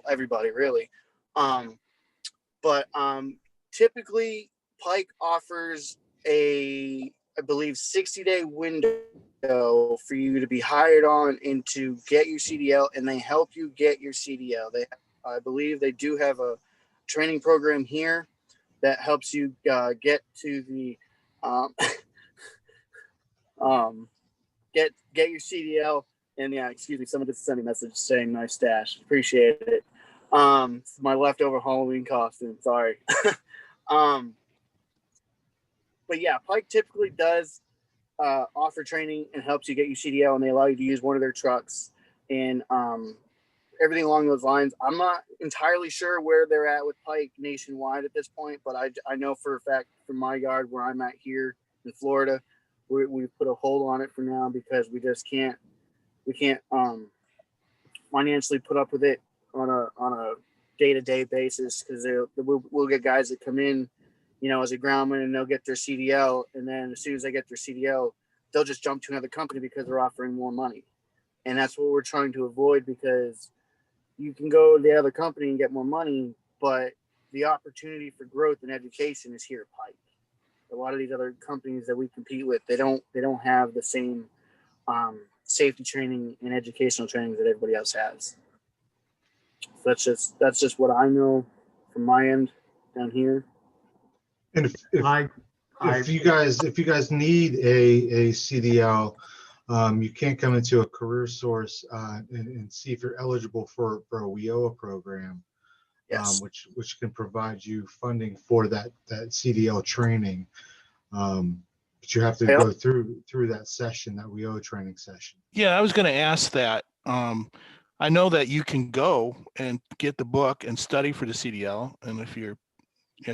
everybody really. But typically Pike offers I believe 60-day window for you to be hired on and to get your CDL, and they help you get your CDL. I believe they do have a training program here that helps you get to the get your CDL. And yeah, excuse me, someone just sent me a message saying nice stash. Appreciate it. It's my leftover Halloween costume. Sorry. But yeah, Pike typically does offer training and helps you get your CDL, and they allow you to use one of their trucks and everything along those lines. I'm not entirely sure where they're at with Pike nationwide at this point, but I know for a fact from my yard where I'm at here in Florida, we put a hold on it for now because we just can't financially put up with it on a day-to-day basis, because we'll get guys that come in, as a groundman, and they'll get their CDL, and then as soon as they get their CDL, they'll just jump to another company because they're offering more money. And that's what we're trying to avoid, because you can go to the other company and get more money, but the opportunity for growth and education is here at Pike. A lot of these other companies that we compete with, they don't have the same safety training and educational training that everybody else has. So that's just what I know from my end down here. And if you guys need a CDL, you can come into a career source and see if you're eligible for a WIOA program, Yes. which can provide you funding for that CDL training. But you have to go through that session, that WIOA training session. Yeah, I was going to ask that. I know that you can go and get the book and study for the CDL, and if you're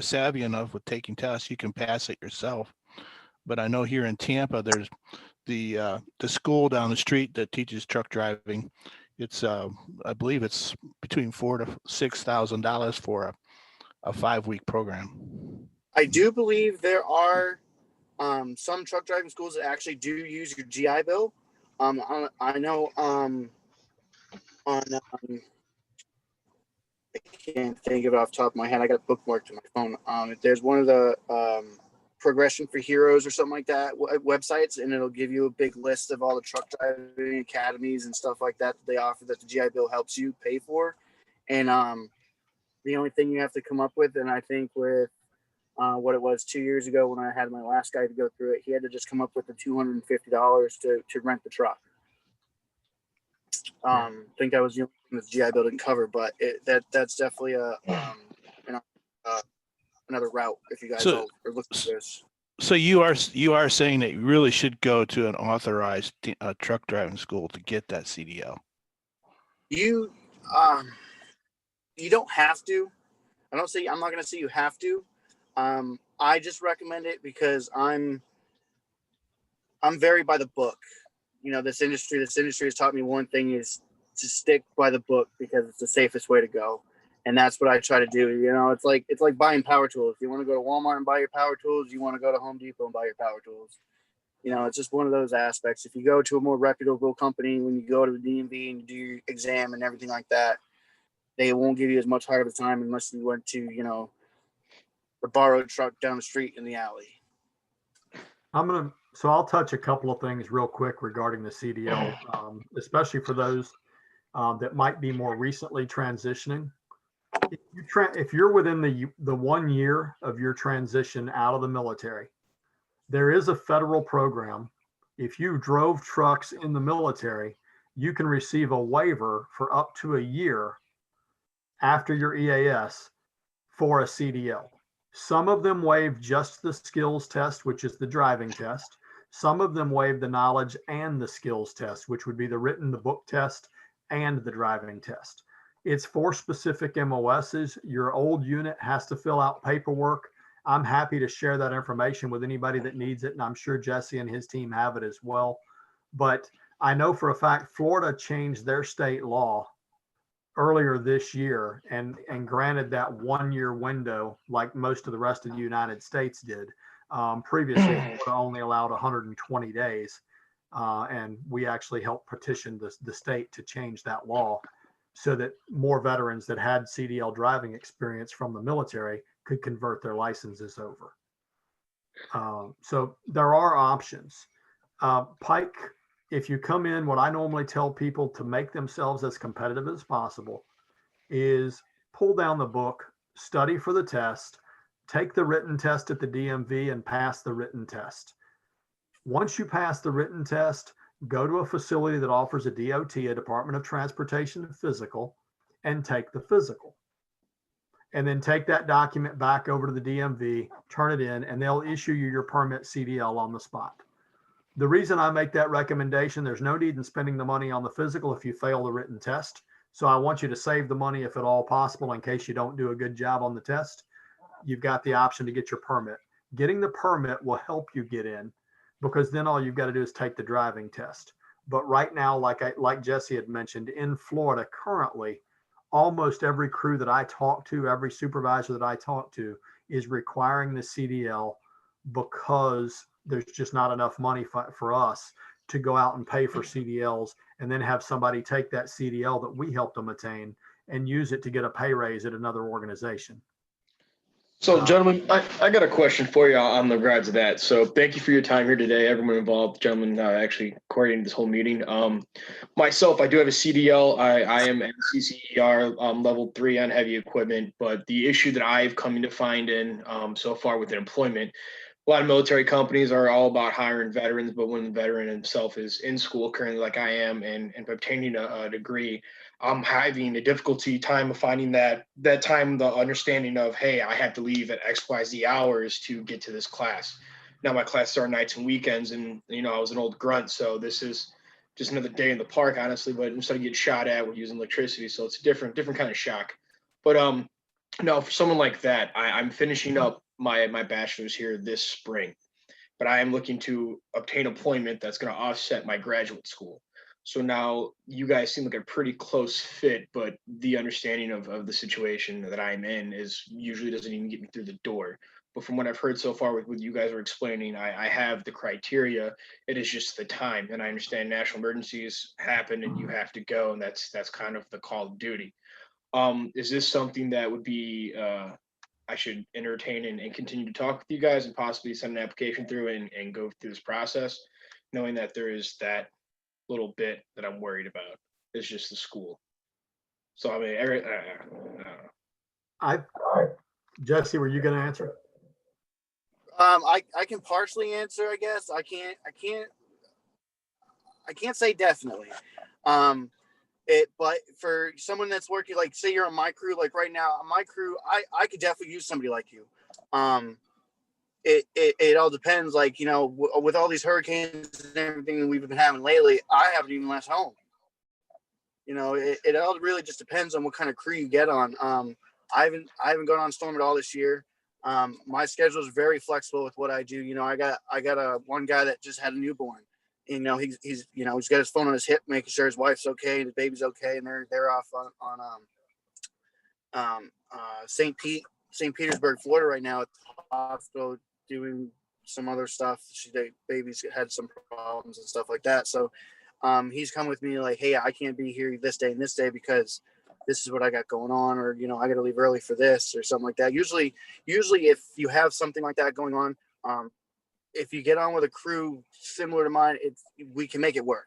savvy enough with taking tests, you can pass it yourself. But I know here in Tampa, there's the school down the street that teaches truck driving. It's I believe it's between $4,000 to $6,000 for a 5-week program. I do believe there are some truck driving schools that actually do use your GI Bill. I know on I can't think of it off the top of my head. I got a bookmark to my phone. There's one of the Progression for Heroes or something like that websites, and it'll give you a big list of all the truck driving academies and stuff like that they offer that the GI Bill helps you pay for. And the only thing you have to come up with, and I think with what it was 2 years ago when I had my last guy to go through it, he had to just come up with the $250 to rent the truck. think that was the only thing that GI Bill didn't cover, but that's definitely another route if you guys So- are looking for this. So you are saying that you really should go to an authorized truck driving school to get that CDL. You don't have to. I'm not going to say you have to. I just recommend it because I'm very by the book. This industry has taught me one thing is to stick by the book because it's the safest way to go. And that's what I try to do. It's like buying power tools. You want to go to Walmart and buy your power tools. You want to go to Home Depot and buy your power tools. It's just one of those aspects. If you go to a more reputable company, when you go to the DMV and you do your exam and everything like that, they won't give you as much hard of a time unless you went to, a borrowed truck down the street in the alley. So I'll touch a couple of things real quick regarding the CDL, especially for those that might be more recently transitioning. If you're within the 1 year of your transition out of the military, there is a federal program. If you drove trucks in the military, you can receive a waiver for up to a year after your EAS for a CDL. Some of them waive just the skills test, which is the driving test. Some of them waive the knowledge and the skills test, which would be the book test and the driving test. It's for specific MOSs. Your old unit has to fill out paperwork. I'm happy to share that information with anybody that needs it, and I'm sure Jesse and his team have it as well. But I know for a fact Florida changed their state law earlier this year and granted that 1 year window like most of the rest of the United States did. Previously, Florida only allowed 120 days, and we actually helped petition the state to change that law so that more veterans that had CDL driving experience from the military could convert their licenses over. So there are options. Pike, if you come in, what I normally tell people to make themselves as competitive as possible is pull down the book, study for the test, take the written test at the DMV and pass the written test. Once you pass the written test, go to a facility that offers a DOT, a Department of Transportation physical, and take the physical. And then take that document back over to the DMV, turn it in, and they'll issue you your permit CDL on the spot. The reason I make that recommendation, there's no need in spending the money on the physical if you fail the written test. So I want you to save the money if at all possible in case you don't do a good job on the test. You've got the option to get your permit. Getting the permit will help you get in because then all you've got to do is take the driving test. But right now, like Jesse had mentioned, in Florida currently, almost every crew that I talk to, every supervisor that I talk to is requiring the CDL because there's just not enough money for us to go out and pay for CDLs and then have somebody take that CDL that we helped them attain and use it to get a pay raise at another organization. So, gentlemen, I got a question for you on the regards of that. So thank you for your time here today, everyone involved, gentlemen, actually coordinating this whole meeting. Myself, I do have a CDL. I am at CCER level 3 on heavy equipment, but the issue that I've come to find in so far with employment, a lot of military companies are all about hiring veterans, but when the veteran himself is in school currently like I am and obtaining a degree, I'm having a difficulty time of finding that time, the understanding of, hey, I have to leave at XYZ hours to get to this class. Now my classes are nights and weekends, and I was an old grunt, so this is just another day in the park, honestly. But instead of getting shot at, we're using electricity, so it's a different kind of shock. But no, for someone like that, I'm finishing up my bachelor's here this spring, but I am looking to obtain employment that's going to offset my graduate school. So now you guys seem like a pretty close fit, but the understanding of the situation that I'm in is usually doesn't even get me through the door. But from what I've heard so far with what you guys are explaining, I have the criteria. It is just the time. And I understand national emergencies happen and you have to go. And that's kind of the call of duty. Is this something that would be, I should entertain and continue to talk with you guys and possibly send an application through and go through this process, knowing that there is that little bit that I'm worried about. It's just the school. So I mean, I don't know. Jesse, were you going to answer? I can partially answer, I guess. I can't say definitely. But for someone that's working, like say you're on my crew, like right now on my crew, I could definitely use somebody like you. It all depends, like, you know, with all these hurricanes and everything that we've been having lately, I haven't even left home. You know, it all really just depends on what kind of crew you get on. I haven't gone on storm at all this year. My schedule is very flexible with what I do. You know, I got a one guy that just had a newborn. You know, he's you know, he's got his phone on his hip, making sure his wife's okay and his baby's okay, and they're off on St. Petersburg, Florida right now at the hospital doing some other stuff. The baby's had some problems and stuff like that. So he's come with me like, hey, I can't be here this day and this day because this is what I got going on, or, you know, I got to leave early for this or something like that. Usually if you have something like that going on, if you get on with a crew similar to mine, we can make it work.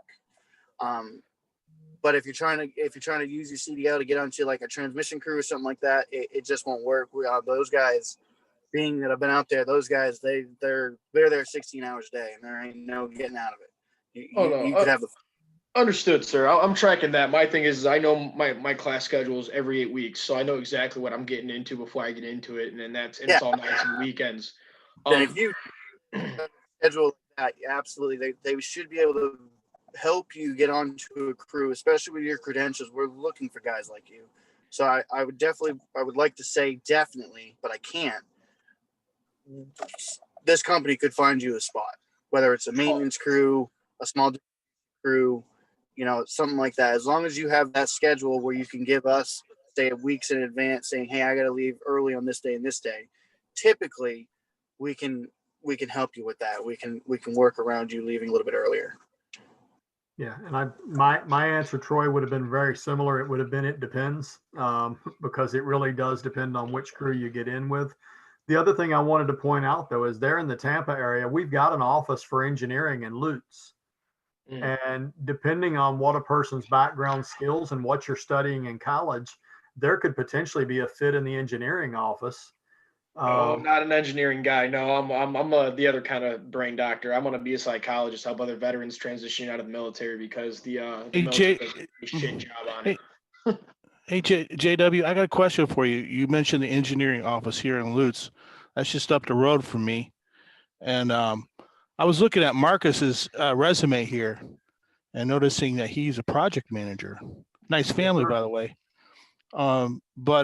But if you're trying to use your CDL to get onto like a transmission crew or something like that, it just won't work. Those guys, being that I've been out there, those guys, they're there 16 hours a day, and there ain't no getting out of it. You could have the. Understood, sir. I'm tracking that. My thing is, I know my class schedule is every 8 weeks, so I know exactly what I'm getting into before I get into it, and then it's all nights and weekends. And if you schedule that, absolutely, they should be able to help you get onto a crew, especially with your credentials. We're looking for guys like you. So I would like to say definitely, but I can't. This company could find you a spot, whether it's a maintenance crew, a small crew, you know, something like that. As long as you have that schedule where you can give us, say, weeks in advance saying, hey, I got to leave early on this day and this day. Typically, we can help you with that. We can work around you leaving a little bit earlier. Yeah, and my answer, Troy, would have been very similar. It would have been, it depends, because it really does depend on which crew you get in with. The other thing I wanted to point out, though, is there in the Tampa area, we've got an office for engineering in Lutz. And depending on what a person's background skills and what you're studying in college, there could potentially be a fit in the engineering office. I'm not an engineering guy. No, I'm the other kind of brain doctor. I'm gonna be a psychologist, help other veterans transition out of the military because the military does a shit job on it. Hey, JW, I got a question for you. You mentioned the engineering office here in Lutz. That's just up the road from me. And I was looking at Marcus's resume here and noticing that he's a project manager. Nice family, by the way. But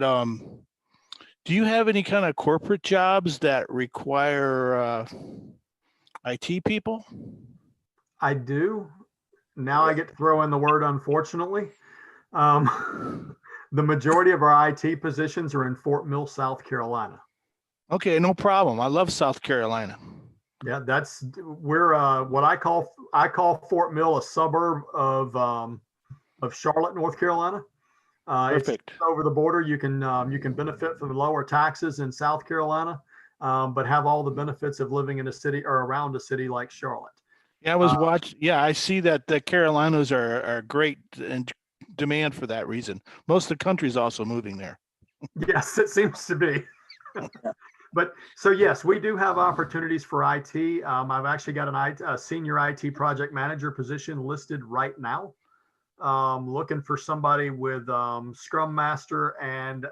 do you have any kind of corporate jobs that require IT people? I do. Now I get to throw in the word unfortunately. The majority of our IT positions are in Fort Mill, South Carolina. Okay, no problem. I love South Carolina. Yeah, we're what I call Fort Mill a suburb of Charlotte, North Carolina. Perfect. It's over the border. You can benefit from the lower taxes in South Carolina, but have all the benefits of living in a city or around a city like Charlotte. Yeah, I was watching. Yeah, I see that the Carolinas are great in demand for that reason. Most of the country is also moving there. Yes, it seems to be. But so yes, we do have opportunities for IT. I've actually got a senior IT project manager position listed right now. Looking for somebody with Scrum Master and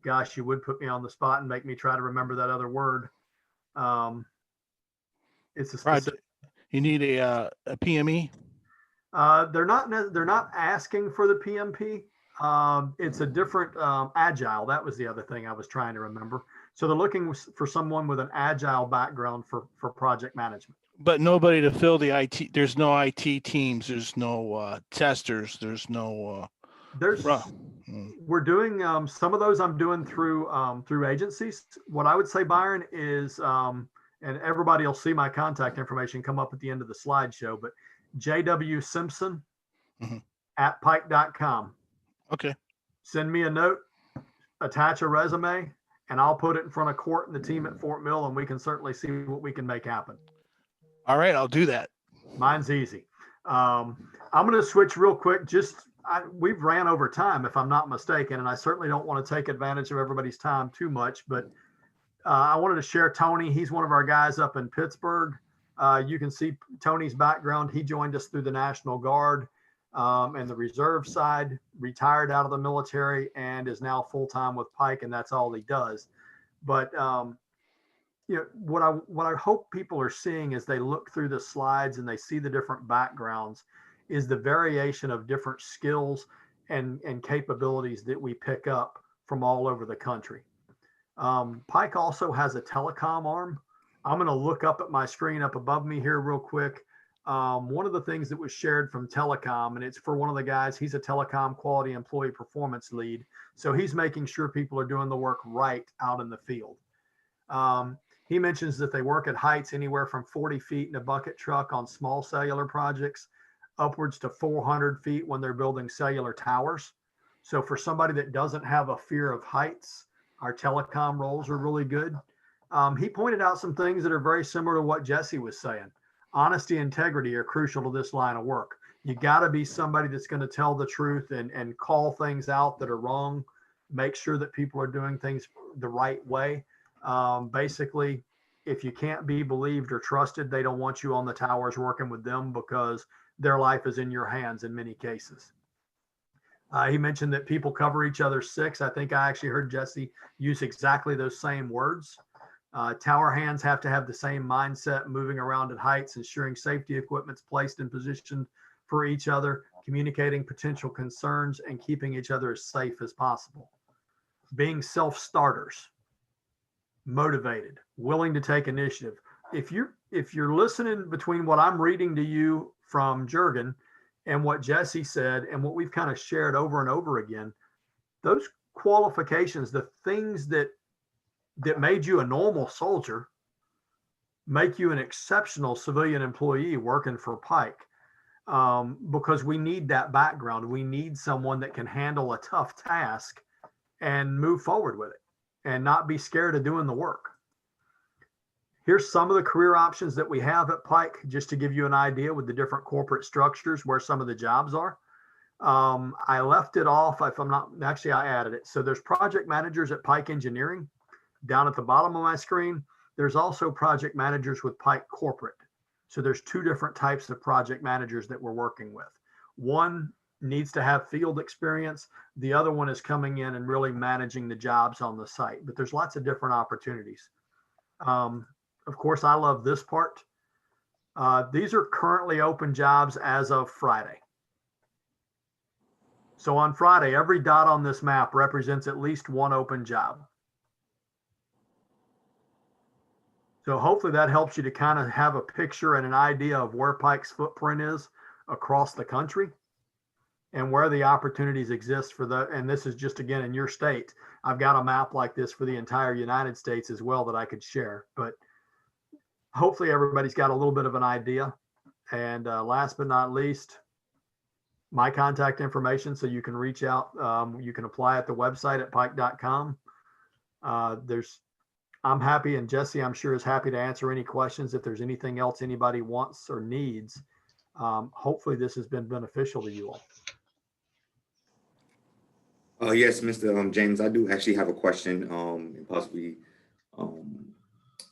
gosh, you would put me on the spot and make me try to remember that other word. It's a specific. You need a PME. They're not asking for the PMP. It's a different agile. That was the other thing I was trying to remember. So they're looking for someone with an agile background for project management. But nobody to fill the IT. There's no IT teams. There's no testers. There's no. We're doing some of those. I'm doing through agencies. What I would say, Byron, is and everybody will see my contact information come up at the end of the slideshow. But JW Simpson at pike.com. Okay. Send me a note, attach a resume, and I'll put it in front of Court and the team at Fort Mill, and we can certainly see what we can make happen. All right, I'll do that. Mine's easy. I'm going to switch real quick. We've ran over time, if I'm not mistaken, and I certainly don't want to take advantage of everybody's time too much, but I wanted to share Tony. He's one of our guys up in Pittsburgh. You can see Tony's background. He joined us through the National Guard. and the reserve side, retired out of the military and is now full-time with Pike, and that's all he does. But what I hope people are seeing as they look through the slides and they see the different backgrounds is the variation of different skills and capabilities that we pick up from all over the country. Pike also has a telecom arm. I'm going to look up at my screen up above me here real quick. One of the things that was shared from telecom, and it's for one of the guys, he's a telecom quality employee performance lead. So he's making sure people are doing the work right out in the field. He mentions that they work at heights anywhere from 40 feet in a bucket truck on small cellular projects, upwards to 400 feet when they're building cellular towers. So for somebody that doesn't have a fear of heights, our telecom roles are really good. He pointed out some things that are very similar to what Jesse was saying. Honesty and integrity are crucial to this line of work. You got to be somebody that's going to tell the truth and call things out that are wrong, make sure that people are doing things the right way. Basically, if you can't be believed or trusted, they don't want you on the towers working with them because their life is in your hands in many cases. He mentioned that people cover each other's six. I think I actually heard Jesse use exactly those same words. Tower hands have to have the same mindset, moving around at heights, ensuring safety equipment's placed in position for each other, communicating potential concerns, and keeping each other as safe as possible. Being self-starters, motivated, willing to take initiative. If you're listening between what I'm reading to you from Jurgen and what Jesse said and what we've kind of shared over and over again, those qualifications, the things that made you a normal soldier, make you an exceptional civilian employee working for Pike, because we need that background. We need someone that can handle a tough task and move forward with it and not be scared of doing the work. Here's some of the career options that we have at Pike, just to give you an idea with the different corporate structures where some of the jobs are. I left it off, if I'm not, actually I added it. So there's project managers at Pike Engineering. Down at the bottom of my screen, there's also project managers with Pike Corporate. So there's two different types of project managers that we're working with. One needs to have field experience. The other one is coming in and really managing the jobs on the site. But there's lots of different opportunities. Of course, I love this part. These are currently open jobs as of Friday. So on Friday, every dot on this map represents at least one open job. So hopefully that helps you to kind of have a picture and an idea of where Pike's footprint is across the country and where the opportunities exist for the, and this is just again in your state. I've got a map like this for the entire United States as well that I could share, but hopefully everybody's got a little bit of an idea. And last but not least, my contact information, so you can reach out. You can apply at the website at pike.com. I'm happy, and Jesse, I'm sure, is happy to answer any questions. If there's anything else anybody wants or needs, hopefully this has been beneficial to you all. Yes, Mr. James, I do actually have a question, and possibly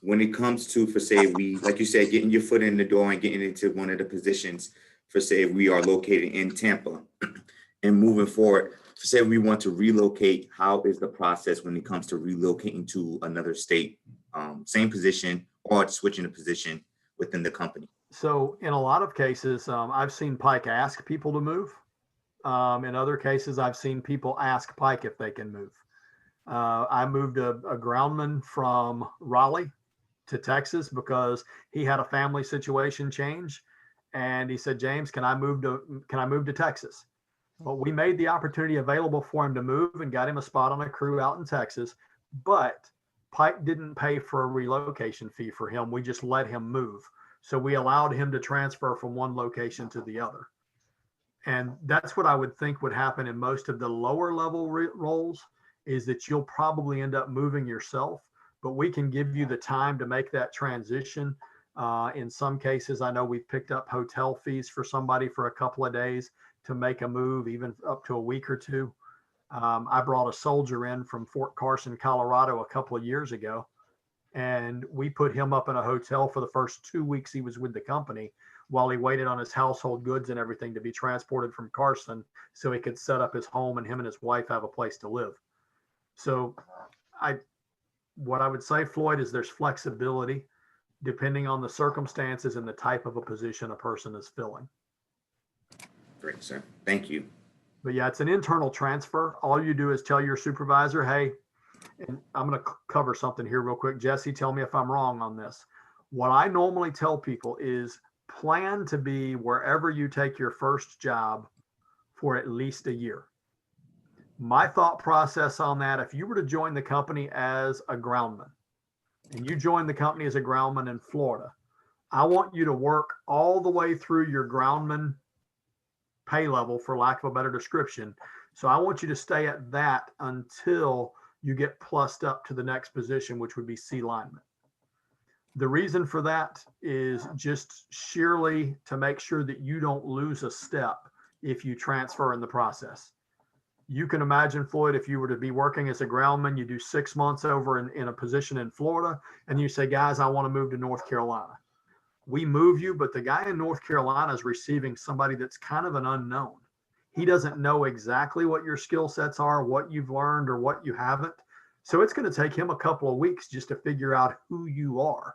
when it comes to, for say, we, like you said, getting your foot in the door and getting into one of the positions, for say, we are located in Tampa and moving forward, for say we want to relocate, how is the process when it comes to relocating to another state, same position or switching a position within the company? So in a lot of cases, I've seen Pike ask people to move. In other cases, I've seen people ask Pike if they can move. I moved a groundman from Raleigh to Texas because he had a family situation change. And he said, James, can I move to Texas? Well, we made the opportunity available for him to move and got him a spot on a crew out in Texas, but Pike didn't pay for a relocation fee for him. We just let him move. So we allowed him to transfer from one location to the other. And that's what I would think would happen in most of the lower level roles, is that you'll probably end up moving yourself, but we can give you the time to make that transition. In some cases, I know we've picked up hotel fees for somebody for a couple of days to make a move, even up to a week or two. I brought a soldier in from Fort Carson, Colorado a couple of years ago, and we put him up in a hotel for the first 2 weeks he was with the company while he waited on his household goods and everything to be transported from Carson so he could set up his home and him and his wife have a place to live. So what I would say, Floyd, is there's flexibility depending on the circumstances and the type of a position a person is filling. Great, sir. Thank you. But yeah, it's an internal transfer. All you do is tell your supervisor, hey, and I'm going to cover something here real quick. Jesse, tell me if I'm wrong on this. What I normally tell people is plan to be wherever you take your first job for at least a year. My thought process on that, if you were to join the company as a groundman and you join the company as a groundman in Florida, I want you to work all the way through your groundman pay level, for lack of a better description. So I want you to stay at that until you get plussed up to the next position, which would be sea lineman. The reason for that is just sheerly to make sure that you don't lose a step if you transfer in the process. You can imagine, Floyd, if you were to be working as a groundman, you do 6 months over in a position in Florida, and you say, guys, I want to move to North Carolina. We move you, but the guy in North Carolina is receiving somebody that's kind of an unknown. He doesn't know exactly what your skill sets are, what you've learned or what you haven't. So it's going to take him a couple of weeks just to figure out who you are.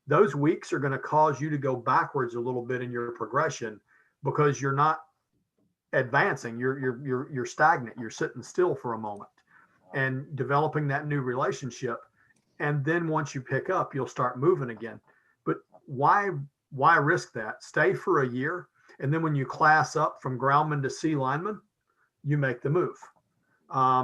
Those weeks are going to cause you to go backwards a little bit in your progression because you're not advancing. You're stagnant. You're sitting still for a moment and developing that new relationship. And then once you pick up, you'll start moving again. But why risk that? Stay for a year. And then when you class up from groundman to sea lineman, you make the move.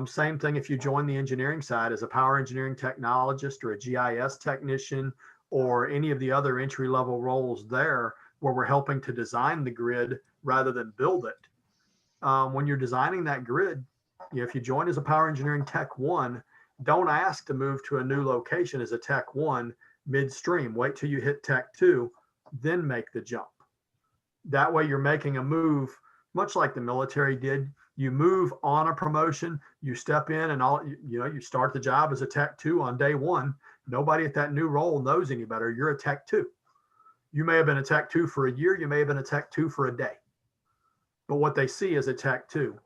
Same thing if you join the engineering side as a power engineering technologist or a GIS technician or any of the other entry-level roles there where we're helping to design the grid rather than build it. When you're designing that grid, if you join as a power engineering tech 1, don't ask to move to a new location as a tech 1 midstream. Wait till you hit tech 2, then make the jump. That way you're making a move, much like the military did. You move on a promotion, you step in and you start the job as a tech 2 on day 1. Nobody at that new role knows any better. You're a tech 2. You may have been a tech 2 for a year. You may have been a tech 2 for a day. But what they see is a tech 2.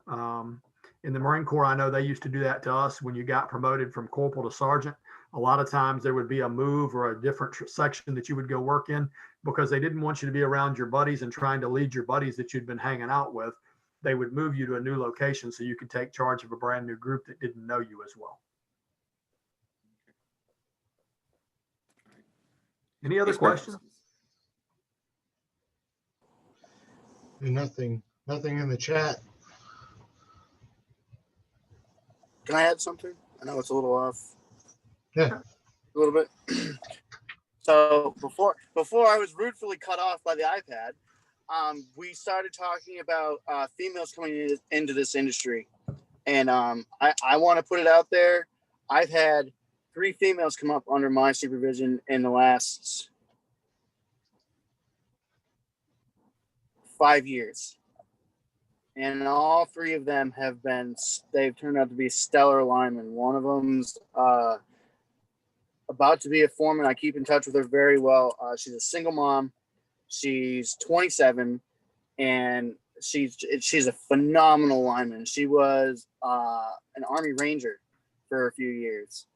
In the Marine Corps, I know they used to do that to us when you got promoted from corporal to sergeant. A lot of times there would be a move or a different section that you would go work in because they didn't want you to be around your buddies and trying to lead your buddies that you'd been hanging out with. They would move you to a new location so you could take charge of a brand new group that didn't know you as well. Any other questions? Nothing in the chat. Can I add something? I know it's a little off. Yeah. A little bit. So before I was rudely cut off by the iPad, we started talking about females coming into this industry. And I want to put it out there. I've had 3 females come up under my supervision in the last 5 years. And all 3 of them they've turned out to be stellar linemen. One of them's about to be a foreman. I keep in touch with her very well. She's a single mom. She's 27, and she's a phenomenal lineman. She was an Army Ranger for a few years.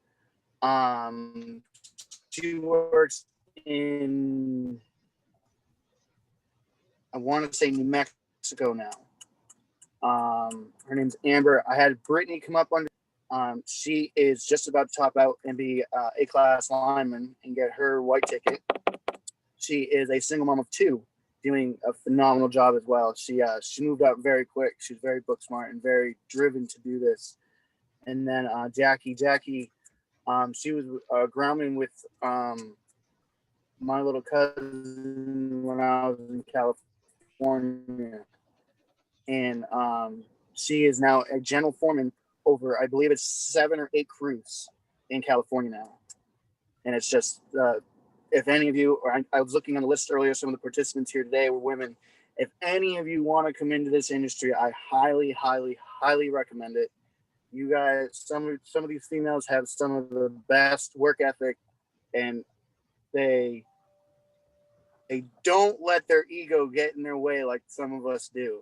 She works in, I want to say, New Mexico now. Her name's Amber. I had Brittany come up under. She is just about to top out and be a class lineman and get her white ticket. She is a single mom of 2, doing a phenomenal job as well. She moved out very quick. She's very book smart and very driven to do this. And then Jackie, she was grounding with my little cousin when I was in California. And she is now a general foreman over, I believe it's 7 or 8 crews in California now. And it's just, if any of you, or I was looking on the list earlier, some of the participants here today were women. If any of you want to come into this industry, I highly, highly, highly recommend it. You guys, some of these females have some of the best work ethic, and they they don't let their ego get in their way like some of us do.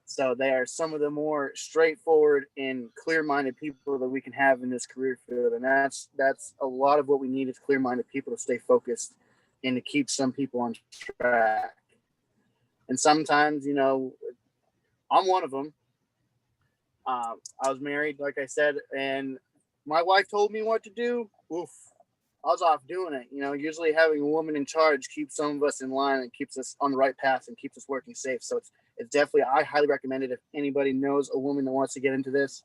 So they are some of the more straightforward and clear-minded people that we can have in this career field. And that's a lot of what we need is clear-minded people to stay focused and to keep some people on track. And sometimes, you know, I'm one of them. I was married, like I said, and my wife told me what to do. Oof, I was off doing it. You know, usually having a woman in charge keeps some of us in line and keeps us on the right path and keeps us working safe. So it's definitely, I highly recommend it. If anybody knows a woman that wants to get into this,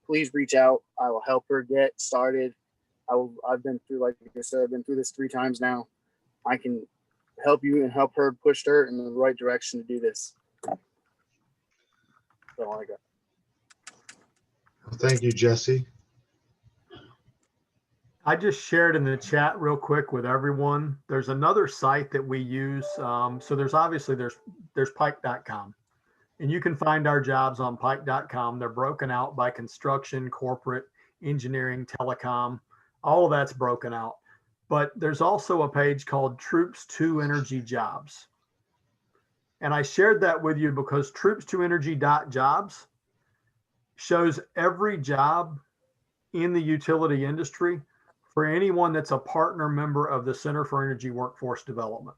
please reach out. I will help her get started. I've been through, like I said, I've been through this 3 times now. I can help you and help her push her in the right direction to do this. That's all I got. Well, thank you, Jesse. I just shared in the chat real quick with everyone. There's another site that we use. So there's obviously there's pike.com, and you can find our jobs on pike.com. They're broken out by construction, corporate, engineering, telecom. All of that's broken out. But there's also a page called Troops to Energy Jobs. And I shared that with you because troops2energy.jobs shows every job in the utility industry for anyone that's a partner member of the Center for Energy Workforce Development.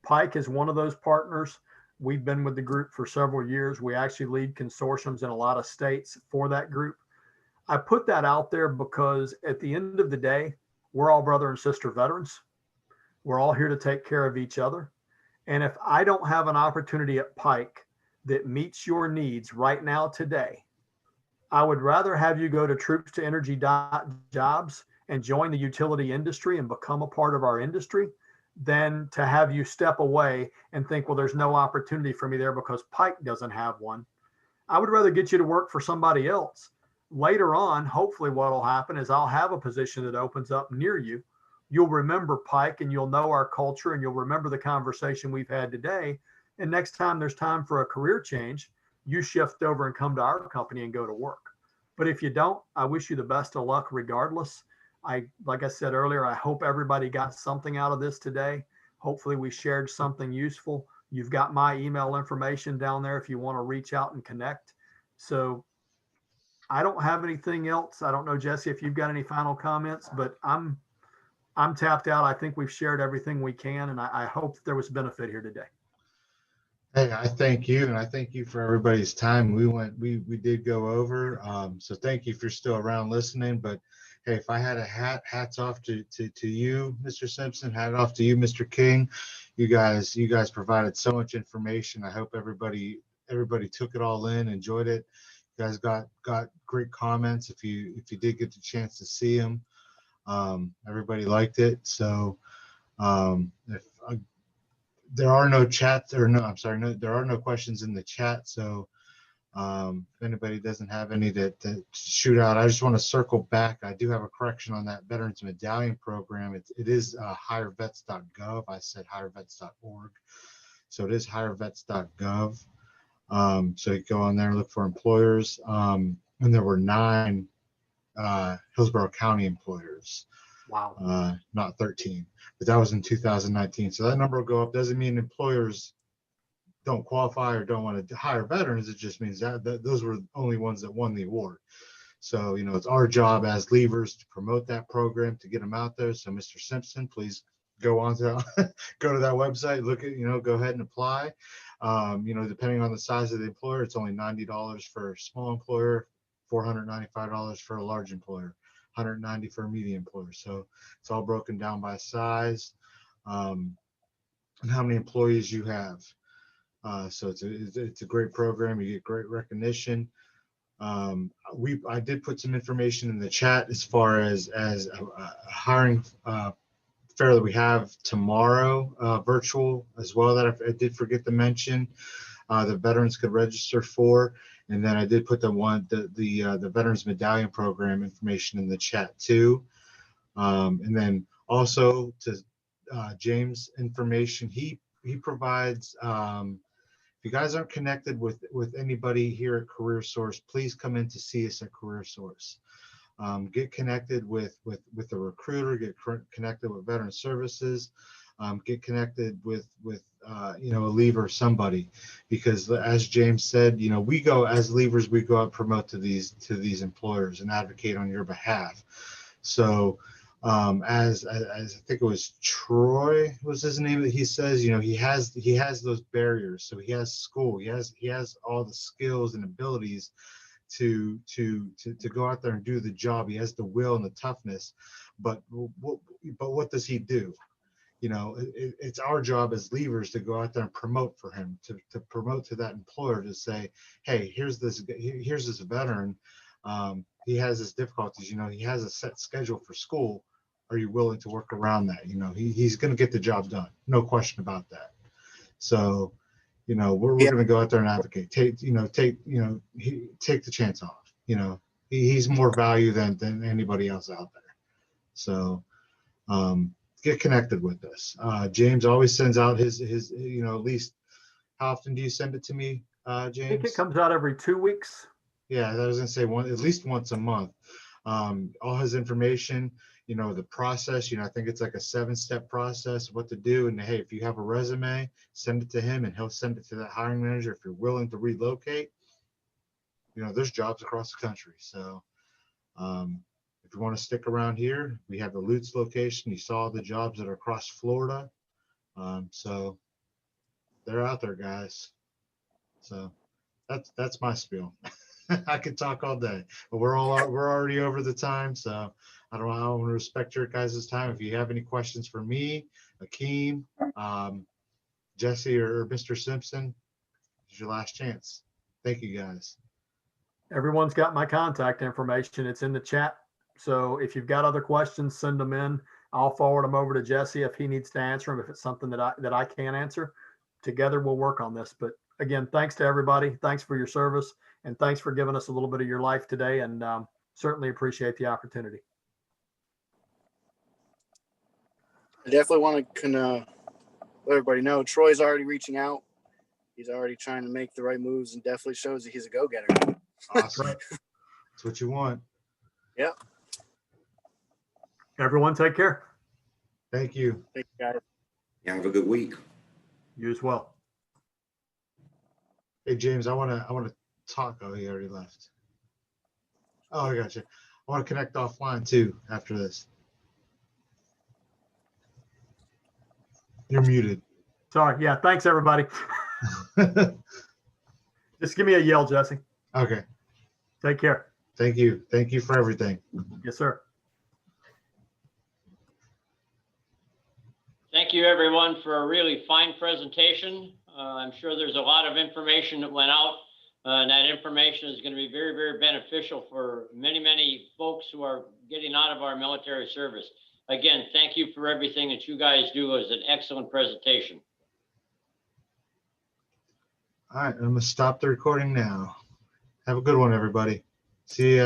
Pike is one of those partners. We've been with the group for several years. We actually lead consortiums in a lot of states for that group. I put that out there because at the end of the day, we're all brother and sister veterans. We're all here to take care of each other. And if I don't have an opportunity at Pike that meets your needs right now today, I would rather have you go to troops2energy.jobs and join the utility industry and become a part of our industry than to have you step away and think, well, there's no opportunity for me there because Pike doesn't have one. I would rather get you to work for somebody else. Later on, hopefully what will happen is I'll have a position that opens up near you. You'll remember Pike and you'll know our culture and you'll remember the conversation we've had today. And next time there's time for a career change, you shift over and come to our company and go to work. But if you don't, I wish you the best of luck regardless. Like I said earlier, I hope everybody got something out of this today. Hopefully we shared something useful. You've got my email information down there if you want to reach out and connect. So I don't have anything else. I don't know, Jesse, if you've got any final comments, but I'm tapped out. I think we've shared everything we can, and I hope there was benefit here today. Hey, I thank you, and I thank you for everybody's time. We did go over, so thank you if you're still around listening. But hey, if I had a hats off to you, Mr. Simpson, hat off to you, Mr. King. You guys provided so much information. I hope everybody took it all in, enjoyed it. You guys got great comments. If you did get the chance to see them, everybody liked it. So there are no chats, or no, I'm sorry, no, there are no questions in the chat. So if anybody doesn't have any to shoot out, I just want to circle back. I do have a correction on that Veterans Medallion program. It is hirevets.gov. I said hirevets.org. So it is hirevets.gov. So you go on there and look for employers. And there were 9 Hillsborough County employers. Wow. Not 13, but that was in 2019. So that number will go up. Doesn't mean employers don't qualify or don't want to hire veterans. It just means that those were the only ones that won the award. So, it's our job as leavers to promote that program, to get them out there. So Mr. Simpson, please go to that website, look at, go ahead and apply. Depending on the size of the employer, it's only $90 for a small employer, $495 for a large employer, $190 for a medium employer. So it's all broken down by size, and how many employees you have. So it's a great program. You get great recognition. I did put some information in the chat as far as a hiring fair that we have tomorrow, virtual as well, that I did forget to mention. The veterans could register for, and then I did put the Veterans Medallion Program information in the chat too. And then also to James' information, he provides. If you guys aren't connected with anybody here at Career Source, please come in to see us at Career Source. Get connected with the recruiter, get connected with Veteran Services. get connected with you know, a leaver or somebody, because as James said, you know, we go as leavers, we go out and promote to these employers and advocate on your behalf. So as I think it was Troy was his name, that he says, you know, he has those barriers. So he has school, he has all the skills and abilities to go out there and do the job. He has the will and the toughness, but what does he do? You know, it's our job as leavers to go out there and promote for him, to promote to that employer, to say, hey, here's this veteran. He has his difficulties. You know, he has a set schedule for school. Are you willing to work around that? You know, he's going to get the job done. No question about that. So, you know, we're going to go out there and advocate. Take the chance off. You know, he's more value than anybody else out there. So, get connected with us. James always sends out his, you know, at least, how often do you send it to me, James? I think it comes out every 2 weeks. Yeah, I was gonna say at least once a month. All his information, you know, the process, you know, I think it's like a 7-step process, what to do. And hey, if you have a resume, send it to him and he'll send it to that hiring manager. If you're willing to relocate, you know, there's jobs across the country. So, if you want to stick around here, we have the Lutz location. You saw the jobs that are across Florida. So they're out there, guys. So that's my spiel. I could talk all day, but we're already over the time. So I want to respect your guys' time. If you have any questions for me, Akeem, Jesse, or Mr. Simpson, it's your last chance. Thank you, guys. Everyone's got my contact information. It's in the chat. So if you've got other questions, send them in. I'll forward them over to Jesse if he needs to answer them. If it's something that I can't answer, together we'll work on this. But again, thanks to everybody. Thanks for your service, and thanks for giving us a little bit of your life today. And certainly appreciate the opportunity. I definitely want to let everybody know Troy's already reaching out. He's already trying to make the right moves, and definitely shows that he's a go-getter. Awesome. That's what you want. Yep. Everyone take care. Thank you. Thank you, guys. Yeah, have a good week. You as well. Hey, James, I want to talk. Oh, he already left. Oh, I got you. I want to connect offline too after this. You're muted. Sorry. Yeah. Thanks, everybody. Just give me a yell, Jesse. Okay. Take care. Thank you. Thank you for everything. Yes, sir. Thank you, everyone, for a really fine presentation. I'm sure there's a lot of information that went out, and that information is going to be very, very beneficial for many, many folks who are getting out of our military service. Again, thank you for everything that you guys do. It was an excellent presentation. All right, I'm going to stop the recording now. Have a good one, everybody. See ya.